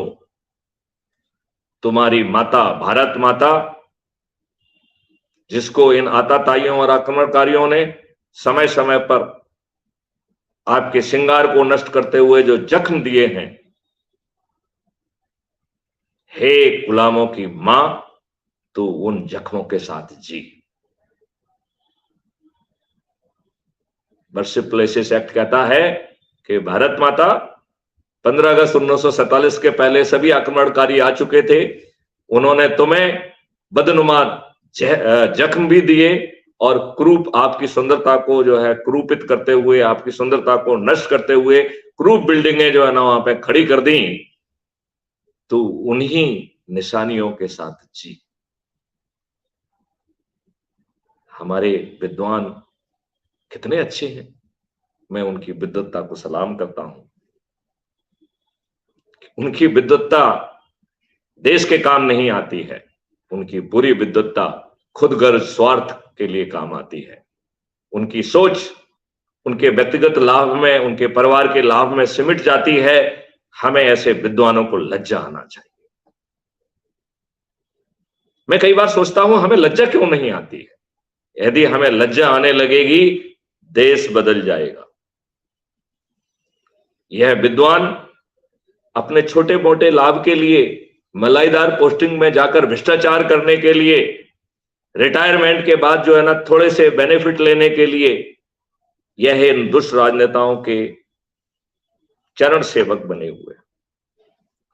तुम्हारी माता भारत माता, जिसको इन आतताइयों और आक्रमणकारियों ने समय समय पर आपके श्रृंगार को नष्ट करते हुए जो जख्म दिए हैं, हे गुलामों की मां, तू उन जख्मों के साथ जी। वर्शिप प्लेसेस एक्ट कहता है कि भारत माता 15 अगस्त 1947 के पहले सभी आक्रमणकारी आ चुके थे, उन्होंने तुम्हें बदनुमा जख्म भी दिए और क्रूप आपकी सुंदरता को जो है क्रूपित करते हुए, आपकी सुंदरता को नष्ट करते हुए क्रूप बिल्डिंगें जो है ना वहां पे खड़ी कर दी, तो उन्हीं निशानियों के साथ जी। हमारे विद्वान कितने अच्छे हैं, मैं उनकी विद्वत्ता को सलाम करता हूं। उनकी विद्वत्ता देश के काम नहीं आती है, उनकी बुरी विद्वत्ता खुद गर्ज स्वार्थ के लिए काम आती है। उनकी सोच उनके व्यक्तिगत लाभ में, उनके परिवार के लाभ में सिमट जाती है। हमें ऐसे विद्वानों को लज्जा आना चाहिए। मैं कई बार सोचता हूं, हमें लज्जा क्यों नहीं आती है? यदि हमें लज्जा आने लगेगी, देश बदल जाएगा। यह विद्वान अपने छोटे मोटे लाभ के लिए, मलाईदार पोस्टिंग में जाकर भ्रष्टाचार करने के लिए, रिटायरमेंट के बाद जो है ना थोड़े से बेनिफिट लेने के लिए, यह इन दुष्ट राजनेताओं के चरण सेवक बने हुए।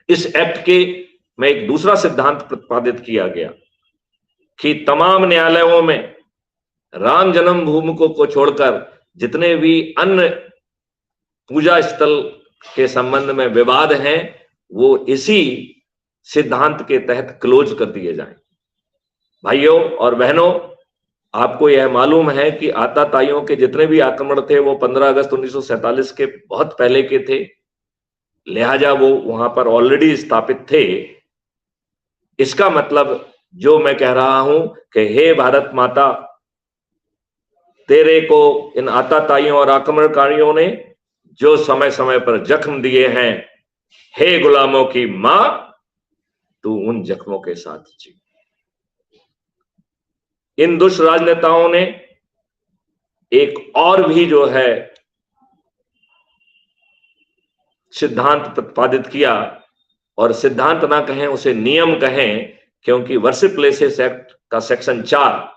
इस एक्ट के में एक दूसरा सिद्धांत प्रतिपादित किया गया कि तमाम न्यायालयों में राम जन्मभूमि को छोड़कर जितने भी अन्य पूजा स्थल के संबंध में विवाद हैं, वो इसी सिद्धांत के तहत क्लोज कर दिए जाएं। भाइयों और बहनों, आपको यह मालूम है कि आताताइयों के जितने भी आक्रमण थे वो 15 अगस्त 1947 के बहुत पहले के थे, लिहाजा वो वहां पर ऑलरेडी स्थापित थे। इसका मतलब जो मैं कह रहा हूं कि हे भारत माता, तेरे को इन आताताइयों और आक्रमणकारियों ने जो समय समय पर जख्म दिए हैं, हे गुलामों की मां, तू उन जख्मों के साथ जी। इन दुष्ट राजनेताओं ने एक और भी जो है सिद्धांत प्रतिपादित किया, और सिद्धांत ना कहें, उसे नियम कहें, क्योंकि वर्शिप प्लेसेस एक्ट का सेक्शन 4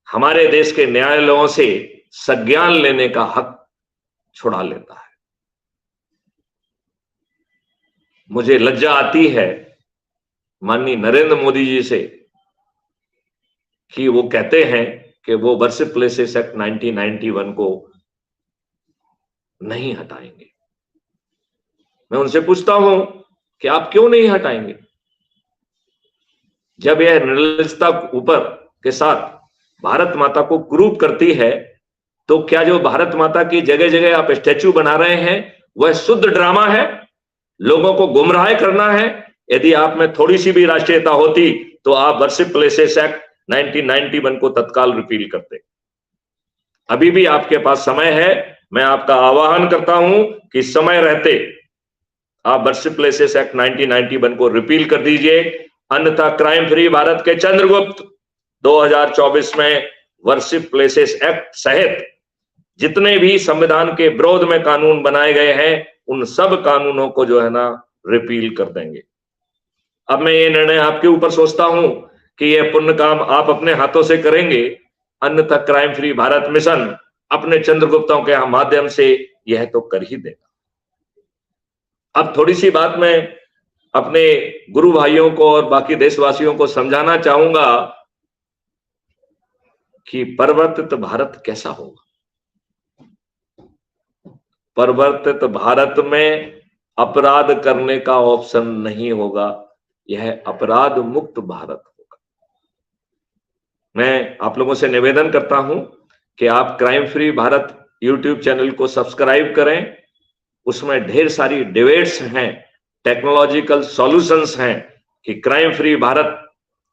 हमारे देश के न्यायालयों से संज्ञान लेने का हक छुड़ा लेता है। मुझे लज्जा आती है माननीय नरेंद्र मोदी जी से कि वो कहते हैं कि वो वर्शिप प्लेसेस एक्ट 1991 को नहीं हटाएंगे। मैं उनसे पूछता हूं कि आप क्यों नहीं हटाएंगे? जब यह निर्लजता ऊपर के साथ भारत माता को क्रूप करती है, तो क्या जो भारत माता की जगह जगह आप स्टैच्यू बना रहे हैं वह शुद्ध ड्रामा है, लोगों को गुमराह करना है? यदि आप में थोड़ी सी भी राष्ट्रीयता होती तो आप वर्शिप प्लेसेस एक्ट 1991 को तत्काल रिपील करते। अभी भी आपके पास समय है। मैं आपका आह्वान करता हूं कि समय रहते आप वर्शिप प्लेसेस एक्ट 1991 को रिपील कर दीजिए, अन्यथा क्राइम फ्री भारत के चंद्रगुप्त 2024 में वर्शिप प्लेसेस एक्ट सहित जितने भी संविधान के विरोध में कानून बनाए गए हैं, उन सब कानूनों को जो है ना रिपील कर देंगे। अब मैं ये निर्णय आपके ऊपर सोचता हूं कि यह पुण्य काम आप अपने हाथों से करेंगे, अन्यथा क्राइम फ्री भारत मिशन अपने चंद्रगुप्तों के माध्यम से यह तो कर ही देगा। अब थोड़ी सी बात मैं अपने गुरु भाइयों को और बाकी देशवासियों को समझाना चाहूंगा कि परिवर्तित भारत कैसा होगा। परिवर्तित भारत में अपराध करने का ऑप्शन नहीं होगा, यह अपराध मुक्त भारत होगा। मैं आप लोगों से निवेदन करता हूं कि आप crime free Bharat YouTube channel को सब्सक्राइब करें। उसमें ढेर सारी डिबेट्स हैं, टेक्नोलॉजिकल सॉल्यूशंस हैं कि क्राइम फ्री भारत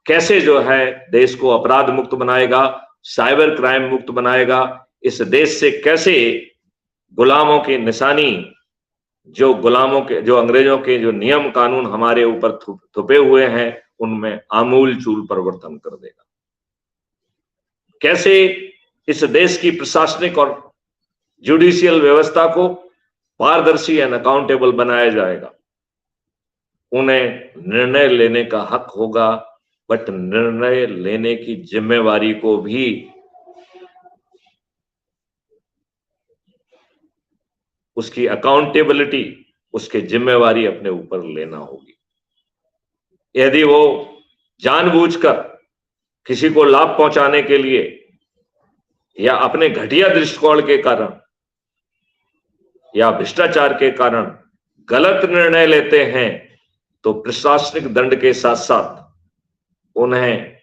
कैसे जो है देश को अपराध मुक्त बनाएगा, साइबर क्राइम मुक्त बनाएगा, इस देश से कैसे गुलामों की निशानी, जो गुलामों के, जो अंग्रेजों के जो नियम कानून हमारे ऊपर थुपे हुए हैं, उनमें आमूल चूल परिवर्तन कर देगा। कैसे इस देश की प्रशासनिक और जुडिशियल व्यवस्था को पारदर्शी एंड अकाउंटेबल बनाया जाएगा। उन्हें निर्णय लेने का हक होगा, बट निर्णय लेने की जिम्मेवारी को भी उसकी अकाउंटेबिलिटी, उसके जिम्मेवारी अपने ऊपर लेना होगी। यदि वो जानबूझकर किसी को लाभ पहुंचाने के लिए या अपने घटिया दृष्टिकोण के कारण या भ्रष्टाचार के कारण गलत निर्णय लेते हैं, तो प्रशासनिक दंड के साथ साथ उन्हें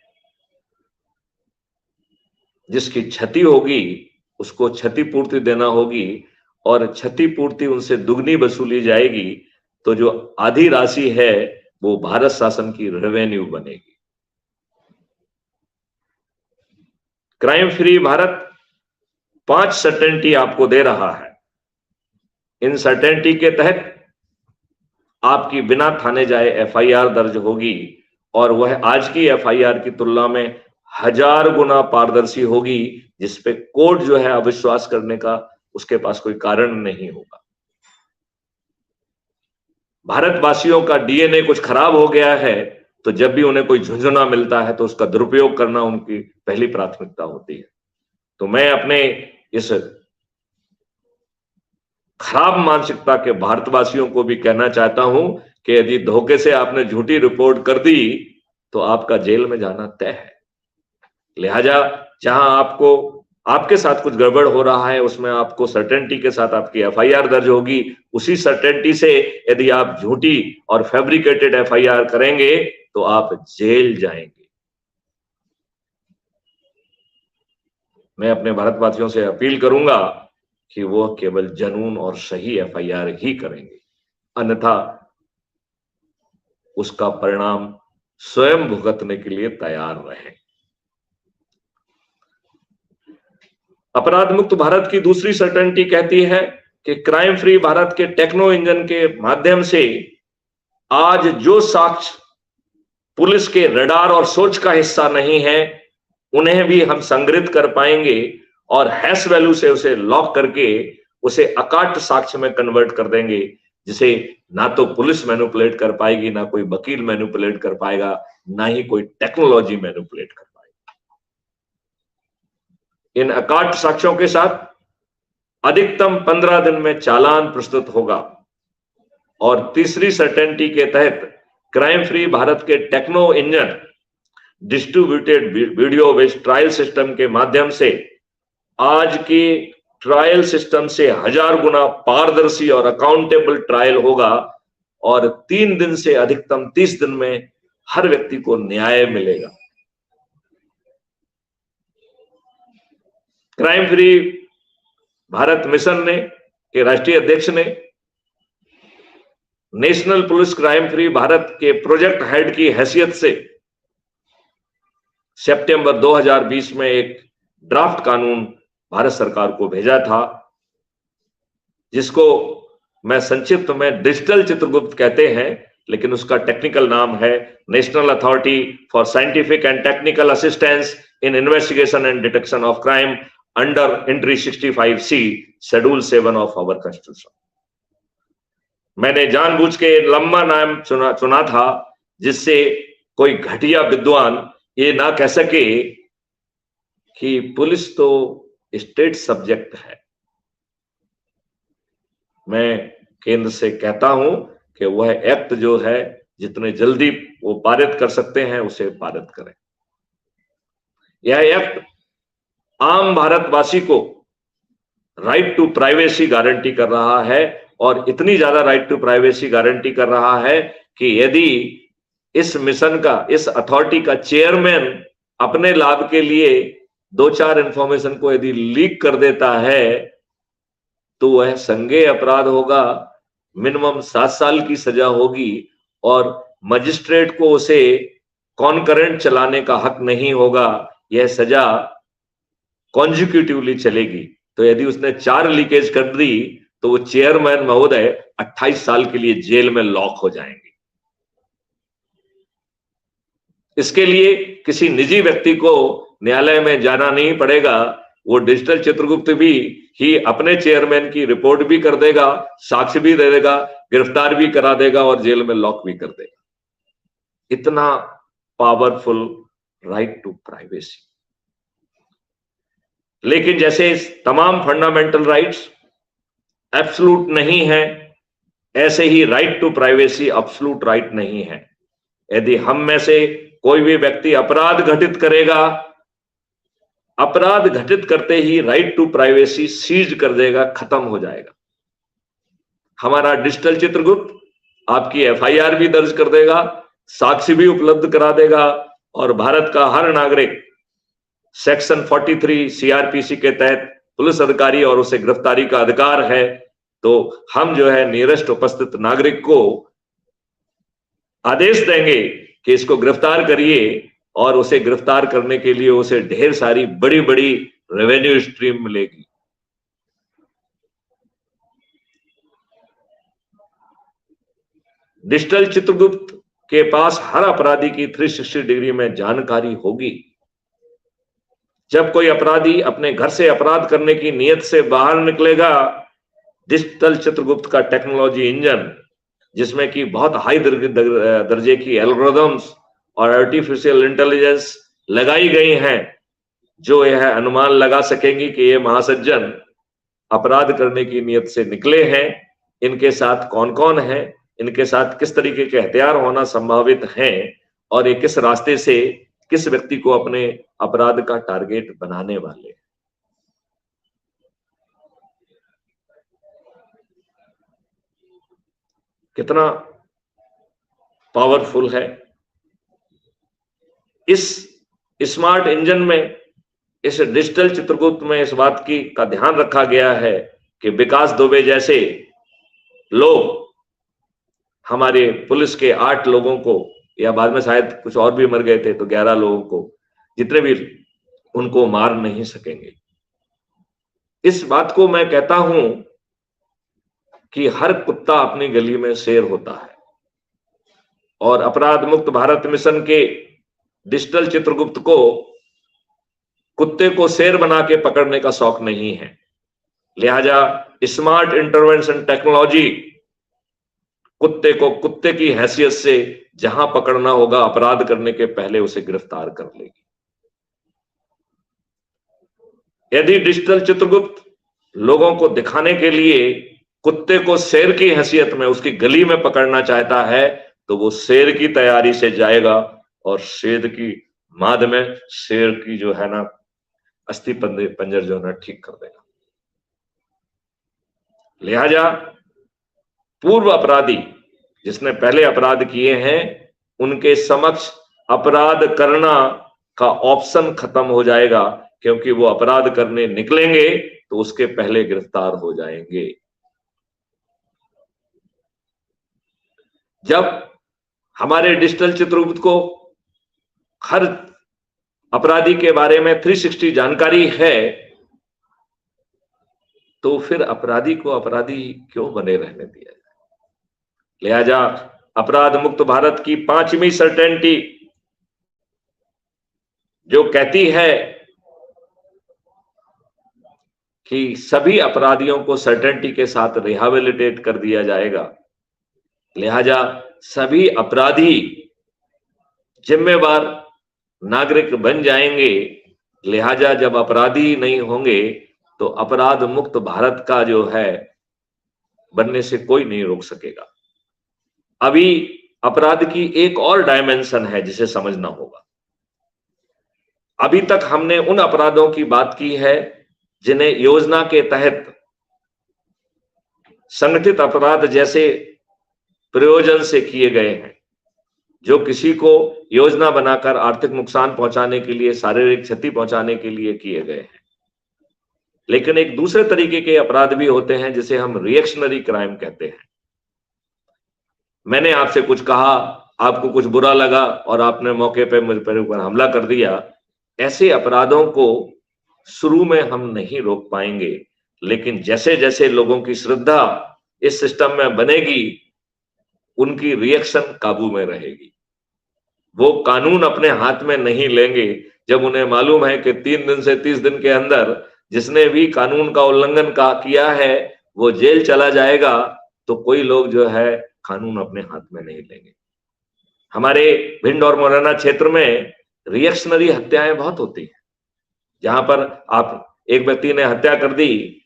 जिसकी क्षति होगी उसको क्षतिपूर्ति देना होगी, और क्षतिपूर्ति उनसे दुगनी वसूली जाएगी। तो जो आधी राशि है वो भारत शासन की रेवेन्यू बनेगी। क्राइम फ्री भारत 5 सर्टेनिटी आपको दे रहा है। इन सर्टेनिटी के तहत आपकी बिना थाने जाए एफआईआर दर्ज होगी, और वह आज की एफआईआर की तुलना में 1000 गुना पारदर्शी होगी, जिसपे कोर्ट जो है अविश्वास करने का उसके पास कोई कारण नहीं होगा। भारतवासियों का डीएनए कुछ खराब हो गया है, तो जब भी उन्हें कोई झुंझुना मिलता है तो उसका दुरुपयोग करना उनकी पहली प्राथमिकता होती है। तो मैं अपने इस खराब मानसिकता के भारतवासियों को भी कहना चाहता हूं कि यदि धोखे से आपने झूठी रिपोर्ट कर दी तो आपका जेल में जाना तय है। लिहाजा जहां आपको आपके साथ कुछ गड़बड़ हो रहा है, उसमें आपको सर्टेनिटी के साथ आपकी एफआईआर दर्ज होगी। उसी सर्टेनिटी से यदि आप झूठी और फैब्रिकेटेड एफआईआर करेंगे तो आप जेल जाएंगे। मैं अपने भारतवासियों से अपील करूंगा कि वो केवल जनून और सही एफआईआर ही करेंगे, अन्यथा उसका परिणाम स्वयं भुगतने के लिए तैयार रहें। अपराध मुक्त भारत की दूसरी सर्टेनिटी कहती है कि क्राइम फ्री भारत के टेक्नो इंजन के माध्यम से आज जो साक्ष्य पुलिस के रडार और सोच का हिस्सा नहीं है, उन्हें भी हम संग्रहित कर पाएंगे और हैश वैल्यू से उसे लॉक करके उसे अकाट साक्ष्य में कन्वर्ट कर देंगे, जिसे ना तो पुलिस मैनिपुलेट कर पाएगी, ना कोई वकील मैनिपुलेट कर पाएगा, ना ही कोई टेक्नोलॉजी मैनिपुलेट कर पाएगी। इन अकाट साक्ष्यों के साथ अधिकतम 15 दिन में चालान प्रस्तुत होगा। और तीसरी सर्टेनिटी के तहत क्राइम फ्री भारत के techno engine distributed video based trial system के माध्यम से आज की ट्रायल सिस्टम से 1000 गुना पारदर्शी और अकाउंटेबल ट्रायल होगा और 3 दिन से अधिकतम 30 दिन में हर व्यक्ति को न्याय मिलेगा। क्राइम फ्री भारत मिशन ने के राष्ट्रीय अध्यक्ष ने national police crime free Bharat के प्रोजेक्ट हेड की हैसियत से सितंबर 2020 में एक ड्राफ्ट कानून भारत सरकार को भेजा था, जिसको मैं संक्षिप्त में डिजिटल चित्रगुप्त कहते हैं, लेकिन उसका टेक्निकल नाम है national authority for scientific and technical assistance in investigation and detection of crime under entry 65C schedule 7 of our constitution. मैंने जानबूझ के लंबा नाम चुना था, जिससे कोई घटिया विद्वान ये ना कह सके कि पुलिस तो स्टेट सब्जेक्ट है। मैं केंद्र से कहता हूं कि वह एक्ट जो है जितने जल्दी वो पारित कर सकते हैं उसे पारित करें। यह एक्ट आम भारतवासी को राइट टू प्राइवेसी गारंटी कर रहा है और इतनी ज्यादा राइट टू प्राइवेसी गारंटी कर रहा है कि यदि इस मिशन का, इस अथॉरिटी का चेयरमैन अपने लाभ के लिए 2-4 इंफॉर्मेशन को यदि लीक कर देता है तो वह संज्ञेय अपराध होगा, मिनिमम 7 साल की सजा होगी और मजिस्ट्रेट को उसे कॉन्करेंट चलाने का हक नहीं होगा। यह सजा कॉन्जिक्यूटिवली चलेगी। तो यदि उसने 4 लीकेज कर दी तो वो चेयरमैन महोदय 28 साल के लिए जेल में लॉक हो जाएंगे। इसके लिए किसी निजी व्यक्ति को न्यायालय में जाना नहीं पड़ेगा। वो डिजिटल चित्रगुप्त भी ही अपने चेयरमैन की रिपोर्ट भी कर देगा, साक्ष्य भी दे देगा, गिरफ्तार भी करा देगा और जेल में लॉक भी कर देगा। इतना पावरफुल राइट टू प्राइवेसी। लेकिन जैसे तमाम फंडामेंटल राइट्स एब्सोल्यूट नहीं है, ऐसे ही right to privacy absolute right नहीं है। यदि हम में से कोई भी व्यक्ति अपराध घटित करेगा, अपराध घटित करते ही राइट टू प्राइवेसी सीज कर देगा, खत्म हो जाएगा। हमारा डिजिटल चित्रगुप्त आपकी एफआईआर भी दर्ज कर देगा, साक्ष्य भी उपलब्ध करा देगा और भारत का हर नागरिक सेक्शन 43 सीआरपीसी के तहत पुलिस अधिकारी और उसे गिरफ्तारी का अधिकार है। तो हम जो है नियरेस्ट उपस्थित नागरिक को आदेश देंगे कि इसको गिरफ्तार करिए और उसे गिरफ्तार करने के लिए उसे ढेर सारी बड़ी बड़ी रेवेन्यू स्ट्रीम मिलेगी। डिजिटल चित्रगुप्त के पास हर अपराधी की 360 डिग्री में जानकारी होगी। जब कोई अपराधी अपने घर से अपराध करने की नीयत से बाहर निकलेगा, डिजिटल चित्रगुप्त का टेक्नोलॉजी इंजन, जिसमें कि बहुत हाई दर्जे की एल्गोरिथम्स और आर्टिफिशियल इंटेलिजेंस लगाई गई हैं, जो यह अनुमान लगा सकेंगी कि ये महासज्जन अपराध करने की नीयत से निकले हैं, इनके साथ कौन कौन है, इनके साथ किस तरीके के हथियार होना संभावित हैं और ये किस रास्ते से किस व्यक्ति को अपने अपराध का टारगेट बनाने वाले हैं। कितना पावरफुल है। इस स्मार्ट इंजन में इस डिजिटल चित्रगुप्त में इस बात की का ध्यान रखा गया है कि विकास दुबे जैसे लोग हमारे पुलिस के 8 लोगों को, या बाद में शायद कुछ और भी मर गए थे, तो 11 लोगों को, जितने भी, उनको मार नहीं सकेंगे। इस बात को मैं कहता हूं कि हर कुत्ता अपनी गली में शेर होता है, और अपराध मुक्त भारत मिशन के डिजिटल चित्रगुप्त को कुत्ते को शेर बना के पकड़ने का शौक नहीं है। लिहाजा स्मार्ट इंटरवेंशन टेक्नोलॉजी कुत्ते को कुत्ते की हैसियत से जहां पकड़ना होगा अपराध करने के पहले उसे गिरफ्तार कर लेगी। यदि डिजिटल चित्रगुप्त लोगों को दिखाने के लिए कुत्ते को शेर की हैसियत में उसकी गली में पकड़ना चाहता है, तो वो शेर की तैयारी से जाएगा और शेर की माद में शेर की जो है ना अस्थि पंजर जो है ना ठीक कर देगा। लिहाजा पूर्व अपराधी जिसने पहले अपराध किए हैं, उनके समक्ष अपराध करना का ऑप्शन खत्म हो जाएगा, क्योंकि वो अपराध करने निकलेंगे तो उसके पहले गिरफ्तार हो जाएंगे। जब हमारे डिजिटल चित्रगुप्त को हर अपराधी के बारे में 360 जानकारी है, तो फिर अपराधी को अपराधी क्यों बने रहने दिया जाए। लिहाजा अपराध मुक्त भारत की 5वीं सर्टेनिटी जो कहती है कि सभी अपराधियों को सर्टेनिटी के साथ रिहैबिलिटेट कर दिया जाएगा, लिहाजा सभी अपराधी जिम्मेवार नागरिक बन जाएंगे। लिहाजा जब अपराधी नहीं होंगे तो अपराध मुक्त भारत का जो है बनने से कोई नहीं रोक सकेगा। अभी अपराध की एक और डायमेंशन है जिसे समझना होगा। अभी तक हमने उन अपराधों की बात की है जिन्हें योजना के तहत संगठित अपराध जैसे प्रयोजन से किए गए हैं, जो किसी को योजना बनाकर आर्थिक नुकसान पहुंचाने के लिए, शारीरिक क्षति पहुंचाने के लिए किए गए हैं। लेकिन एक दूसरे तरीके के अपराध भी होते हैं जिसे हम रिएक्शनरी क्राइम कहते हैं। मैंने आपसे कुछ कहा, आपको कुछ बुरा लगा और आपने मौके पे मुझ पर ऊपर हमला कर दिया। ऐसे अपराधों को शुरू में हम नहीं रोक पाएंगे, लेकिन जैसे जैसे लोगों की श्रद्धा इस सिस्टम में बनेगी, उनकी रिएक्शन काबू में रहेगी। वो कानून अपने हाथ में नहीं लेंगे जब उन्हें मालूम है कि 3 दिन से 30 दिन के अंदर जिसने भी कानून का उल्लंघन किया है वो जेल चला जाएगा, तो कोई लोग जो है कानून अपने हाथ में नहीं लेंगे। हमारे भिंड और मुरैना क्षेत्र में रिएक्शनरी हत्याएं बहुत होती हैं, जहां पर आप एक व्यक्ति ने हत्या कर दी,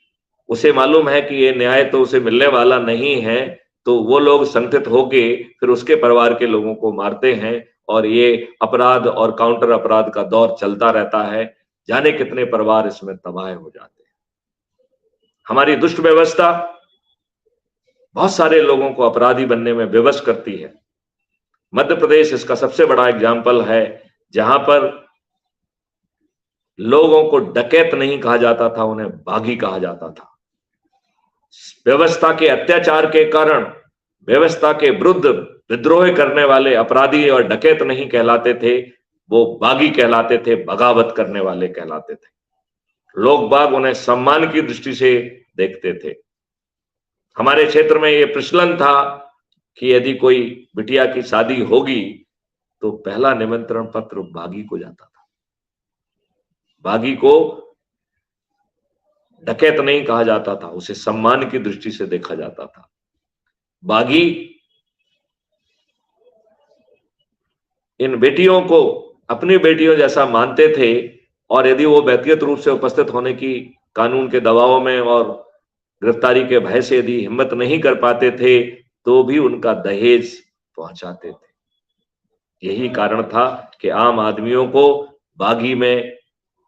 उसे मालूम है कि ये न्याय तो उसे मिलने वाला नहीं है, तो वो लोग संगठित होके फिर उसके परिवार के लोगों को मारते हैं, और ये अपराध और काउंटर अपराध का दौर चलता रहता है। जाने कितने परिवार इसमें तबाह हो जाते हैं। हमारी दुष्ट व्यवस्था बहुत सारे लोगों को अपराधी बनने में विवश करती है। मध्य प्रदेश इसका सबसे बड़ा एग्जाम्पल है, जहां पर लोगों को डकैत नहीं कहा जाता था, उन्हें बागी कहा जाता था। व्यवस्था के अत्याचार के कारण व्यवस्था के विरुद्ध विद्रोह करने वाले अपराधी और डकैत नहीं कहलाते थे, वो बागी कहलाते थे, बगावत करने वाले कहलाते थे। लोग बाग उन्हें सम्मान की दृष्टि से देखते थे। हमारे क्षेत्र में ये प्रचलन था कि यदि कोई बिटिया की शादी होगी तो पहला निमंत्रण पत्र बागी को जाता था। बागी को डकैत नहीं कहा जाता था, उसे सम्मान की दृष्टि से देखा जाता था। बागी इन बेटियों को अपनी बेटियों जैसा मानते थे, और यदि वो व्यक्तिगत रूप से उपस्थित होने की कानून के दबाव में और गिरफ्तारी के भय से यदि हिम्मत नहीं कर पाते थे, तो भी उनका दहेज पहुंचाते थे। यही कारण था कि आम आदमियों को बागी में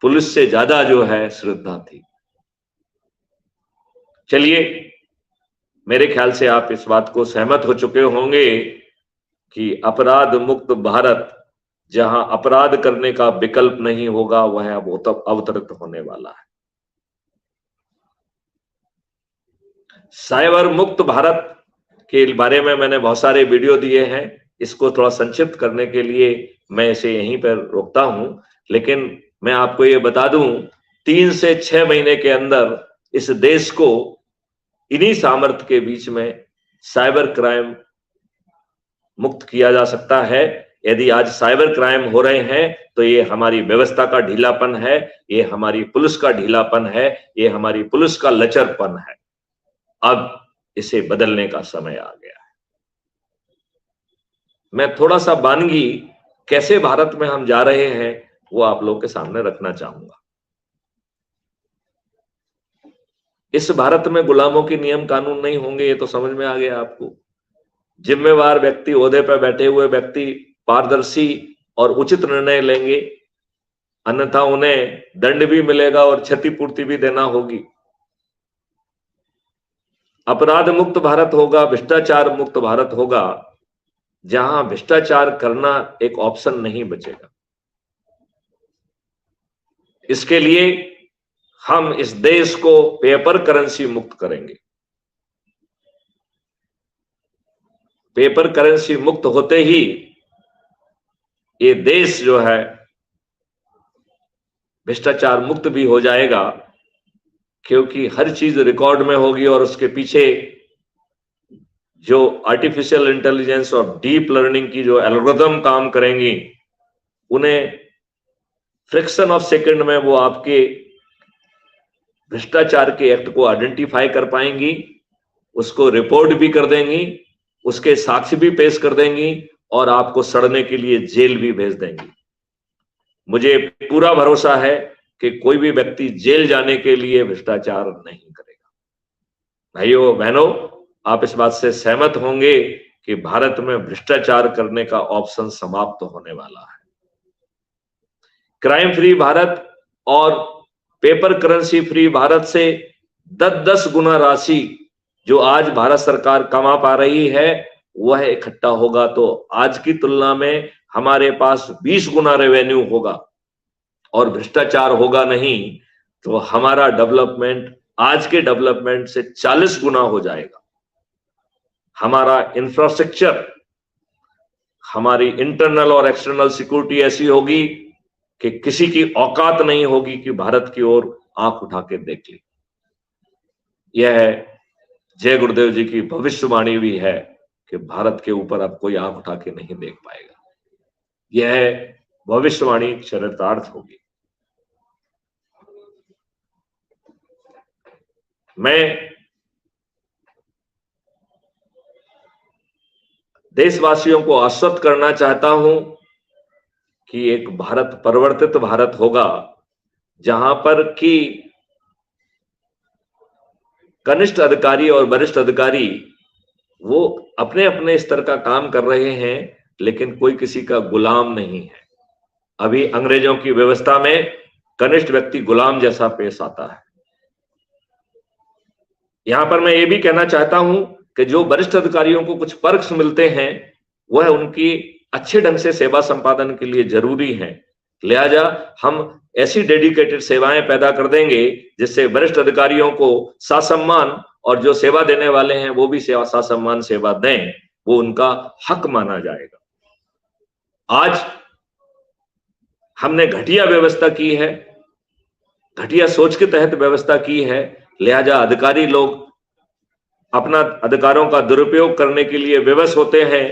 पुलिस से ज्यादा जो है श्रद्धा थी। चलिए, मेरे ख्याल से आप इस बात को सहमत हो चुके होंगे कि अपराध मुक्त भारत जहां अपराध करने का विकल्प नहीं होगा, वह अब अवतरित होने वाला है। साइबर मुक्त भारत के बारे में मैंने बहुत सारे वीडियो दिए हैं, इसको थोड़ा संक्षिप्त करने के लिए मैं इसे यहीं पर रोकता हूं। लेकिन मैं आपको ये बता दूं, 3 से 6 महीने के अंदर इस देश को इन्हीं सामर्थ्य के बीच में साइबर क्राइम मुक्त किया जा सकता है। यदि आज साइबर क्राइम हो रहे हैं तो ये हमारी व्यवस्था का ढीलापन है, ये हमारी पुलिस का ढीलापन है, ये हमारी पुलिस का लचरपन है। अब इसे बदलने का समय आ गया है। मैं थोड़ा सा वानगी कैसे भारत में हम जा रहे हैं वो आप लोगों के सामने रखना चाहूंगा। इस भारत में गुलामों के नियम कानून नहीं होंगे, ये तो समझ में आ गया आपको। जिम्मेवार व्यक्ति, ओहदे पर बैठे हुए व्यक्ति पारदर्शी और उचित निर्णय लेंगे, अन्यथा उन्हें दंड भी मिलेगा और क्षतिपूर्ति भी देना होगी। अपराध मुक्त भारत होगा, भ्रष्टाचार मुक्त भारत होगा, जहां भ्रष्टाचार करना एक ऑप्शन नहीं बचेगा। इसके लिए हम इस देश को पेपर करेंसी मुक्त करेंगे। पेपर करेंसी मुक्त होते ही ये देश जो है भ्रष्टाचार मुक्त भी हो जाएगा, क्योंकि हर चीज रिकॉर्ड में होगी और उसके पीछे जो आर्टिफिशियल इंटेलिजेंस और डीप लर्निंग की जो एल्गोरिथम काम करेंगी, उन्हें फ्रैक्शन ऑफ सेकंड में वो आपके भ्रष्टाचार के एक्ट को आइडेंटिफाई कर पाएंगी, उसको रिपोर्ट भी कर देंगी, उसके साक्ष्य भी पेश कर देंगी और आपको सड़ने के लिए जेल भी भेज देंगी। मुझे पूरा भरोसा है कि कोई भी व्यक्ति जेल जाने के लिए भ्रष्टाचार नहीं करेगा। भाइयों बहनों, आप इस बात से सहमत होंगे कि भारत में भ्रष्टाचार करने का ऑप्शन समाप्त होने वाला है। क्राइम फ्री भारत और पेपर करेंसी फ्री भारत से 10-10 गुना राशि जो आज भारत सरकार कमा पा रही है वह इकट्ठा होगा, तो आज की तुलना में हमारे पास 20 गुना रेवेन्यू होगा और भ्रष्टाचार होगा नहीं, तो हमारा डेवलपमेंट आज के डेवलपमेंट से 40 गुना हो जाएगा। हमारा इंफ्रास्ट्रक्चर, हमारी इंटरनल और एक्सटर्नल सिक्योरिटी ऐसी होगी कि किसी की औकात नहीं होगी कि भारत की ओर आंख उठा के देख ले। यह जय गुरुदेव जी की भविष्यवाणी भी है कि भारत के ऊपर अब कोई आंख उठा के नहीं देख पाएगा। यह भविष्यवाणी चरितार्थ होगी। मैं देशवासियों को आश्वस्त करना चाहता हूं कि एक भारत परिवर्तित भारत होगा, जहां पर कि कनिष्ठ अधिकारी और वरिष्ठ अधिकारी वो अपने अपने स्तर का काम कर रहे हैं, लेकिन कोई किसी का गुलाम नहीं है। अभी अंग्रेजों की व्यवस्था में कनिष्ठ व्यक्ति गुलाम जैसा पेश आता है। यहां पर मैं ये भी कहना चाहता हूं कि जो वरिष्ठ अधिकारियों को कुछ पर्क्स मिलते हैं वह उनकी अच्छे ढंग से सेवा संपादन के लिए जरूरी है। लिहाजा हम ऐसी डेडिकेटेड सेवाएं पैदा कर देंगे जिससे वरिष्ठ अधिकारियों को ससम्मान, और जो सेवा देने वाले हैं वो भी ससम्मान सेवा दें, वो उनका हक माना जाएगा। आज हमने घटिया व्यवस्था की है, घटिया सोच के तहत व्यवस्था की है, लिहाजा अधिकारी लोग अपना अधिकारों का दुरुपयोग करने के लिए विवश होते हैं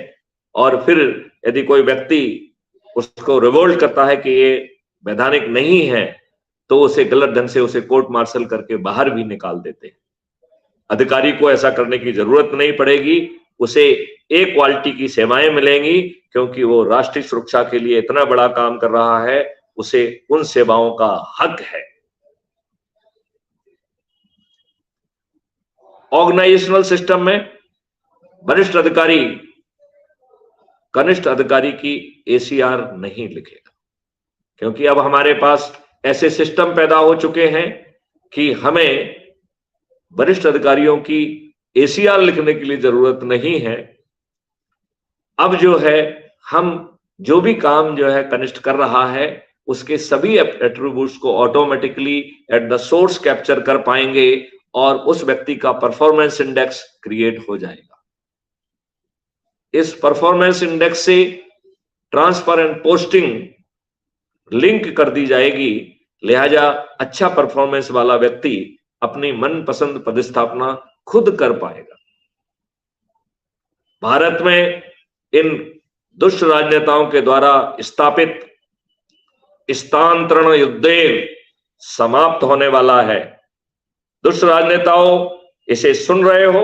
और फिर यदि कोई व्यक्ति उसको रिवोल्ट करता है कि ये वैधानिक नहीं है तो उसे गलत ढंग से उसे कोर्ट मार्शल करके बाहर भी निकाल देते हैं। अधिकारी को ऐसा करने की जरूरत नहीं पड़ेगी, उसे एक क्वालिटी की सेवाएं मिलेंगी क्योंकि वो राष्ट्रीय सुरक्षा के लिए इतना बड़ा काम कर रहा है, उसे उन सेवाओं का हक है। ऑर्गेनाइजेशनल सिस्टम में वरिष्ठ अधिकारी कनिष्ठ अधिकारी की ACR नहीं लिखेगा, क्योंकि अब हमारे पास ऐसे सिस्टम पैदा हो चुके हैं कि हमें वरिष्ठ अधिकारियों की ACR लिखने के लिए जरूरत नहीं है। अब जो है हम जो भी काम जो है कनिष्ठ कर रहा है उसके सभी एट्रीब्यूट्स को automatically at the source capture कर पाएंगे और उस व्यक्ति का परफॉर्मेंस इंडेक्स क्रिएट हो जाएगा। इस परफॉर्मेंस इंडेक्स से ट्रांसफर एंड पोस्टिंग लिंक कर दी जाएगी, लिहाजा अच्छा परफॉर्मेंस वाला व्यक्ति अपनी मनपसंद पदस्थापना खुद कर पाएगा। भारत में इन दुष्ट राजनेताओं के द्वारा स्थापित स्थानांतरण उद्योग समाप्त होने वाला है। दुष्ट राजनेताओं, इसे सुन रहे हो?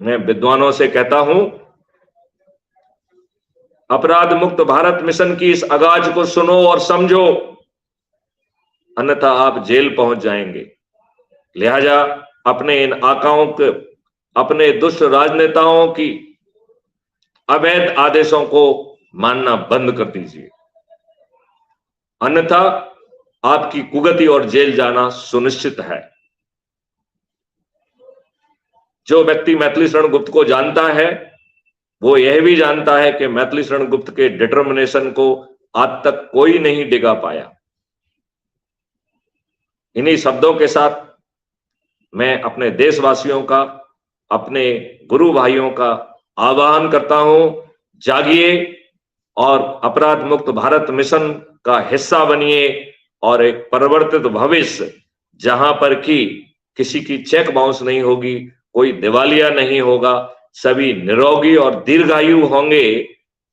मैं विद्वानों से कहता हूं, अपराध मुक्त भारत मिशन की इस आगाज को सुनो और समझो, अन्यथा आप जेल पहुंच जाएंगे। लिहाजा अपने इन आकाओं के, अपने दुष्ट राजनेताओं की अवैध आदेशों को मानना बंद कर दीजिए, अन्यथा आपकी कुगति और जेल जाना सुनिश्चित है। जो व्यक्ति मैथिली शरण गुप्त को जानता है वो यह भी जानता है कि मैथिली शरण गुप्त के डिटर्मिनेशन को आज तक कोई नहीं डिगा पाया। इन्हीं शब्दों के साथ मैं अपने देशवासियों का, अपने गुरु भाइयों का आह्वान करता हूं, जागिए और अपराध मुक्त भारत मिशन का हिस्सा बनिए और एक परिवर्तित भविष्य जहां पर कि किसी की चेक बाउंस नहीं होगी, कोई दिवालिया नहीं होगा, सभी निरोगी और दीर्घायु होंगे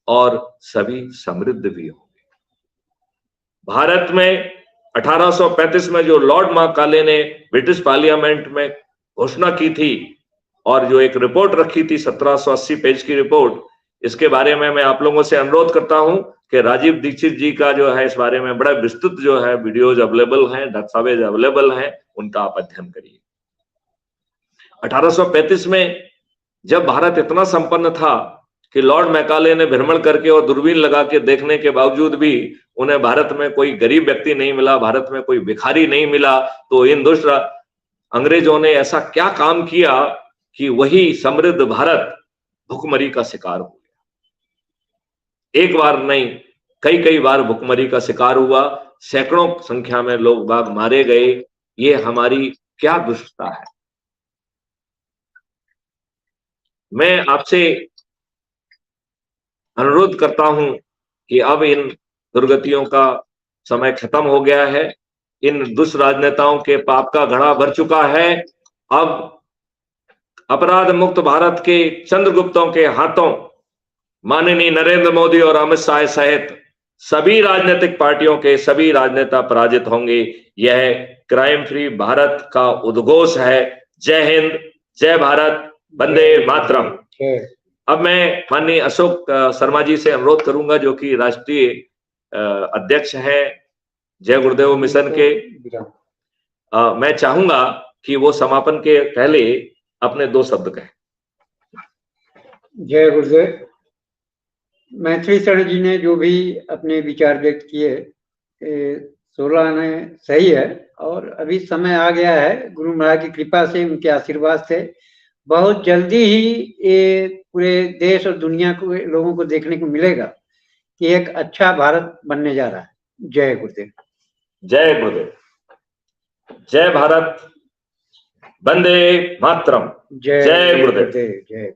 और सभी समृद्ध भी होंगे। भारत में 1835 में जो लॉर्ड माकाले ने ब्रिटिश पार्लियामेंट में घोषणा की थी और जो एक रिपोर्ट रखी थी 1780 पेज की रिपोर्ट, इसके बारे में मैं आप लोगों से अनुरोध करता हूं कि राजीव दीक्षित जी का जो है इस बारे में बड़ा विस्तृत जो है वीडियोज अवेलेबल हैं, दस्तावेज अवेलेबल हैं, उनका आप अध्ययन करिए। 1835 में जब भारत इतना संपन्न था कि लॉर्ड मैकाले ने भ्रमण करके और दूरबीन लगा के देखने के बावजूद भी उन्हें भारत में कोई गरीब व्यक्ति नहीं मिला, भारत में कोई भिखारी नहीं मिला, तो इन दुष्ट अंग्रेजों ने ऐसा क्या काम किया कि वही समृद्ध भारत भुखमरी का शिकार हो गया। एक बार नहीं, कई कई बार भुखमरी का शिकार हुआ, सैकड़ों संख्या में लोग बाग मारे गए। ये हमारी क्या दुष्टता है। मैं आपसे अनुरोध करता हूं कि अब इन दुर्गतियों का समय खत्म हो गया है, इन दुष्ट राजनेताओं के पाप का घड़ा भर चुका है। अब अपराध मुक्त भारत के चंद्रगुप्तों के हाथों माननीय नरेंद्र मोदी और अमित शाह सहित सभी राजनीतिक पार्टियों के सभी राजनेता पराजित होंगे। यह क्राइम फ्री भारत का उद्घोष है। जय हिंद, जय भारत, वंदे मातरम। अब मैं माननीय अशोक शर्मा जी से अनुरोध करूंगा, जो कि राष्ट्रीय अध्यक्ष हैं जय गुरुदेव मिशन के। मैं चाहूंगा कि वो समापन के पहले अपने 2 शब्द कहें। जय गुरुदेव। मैथिली शरण जी ने जो भी अपने विचार व्यक्त किए 16 आने सही है, और अभी समय आ गया है गुरु महाराज की कृपा से, उनके आशीर्वाद से बहुत जल्दी ही ये पूरे देश और दुनिया को, लोगों को देखने को मिलेगा कि एक अच्छा भारत बनने जा रहा है। जय गुरुदेव। जय गुरुदेव। जय भारत, वंदे मातरम। जय गुरुदेव। जय।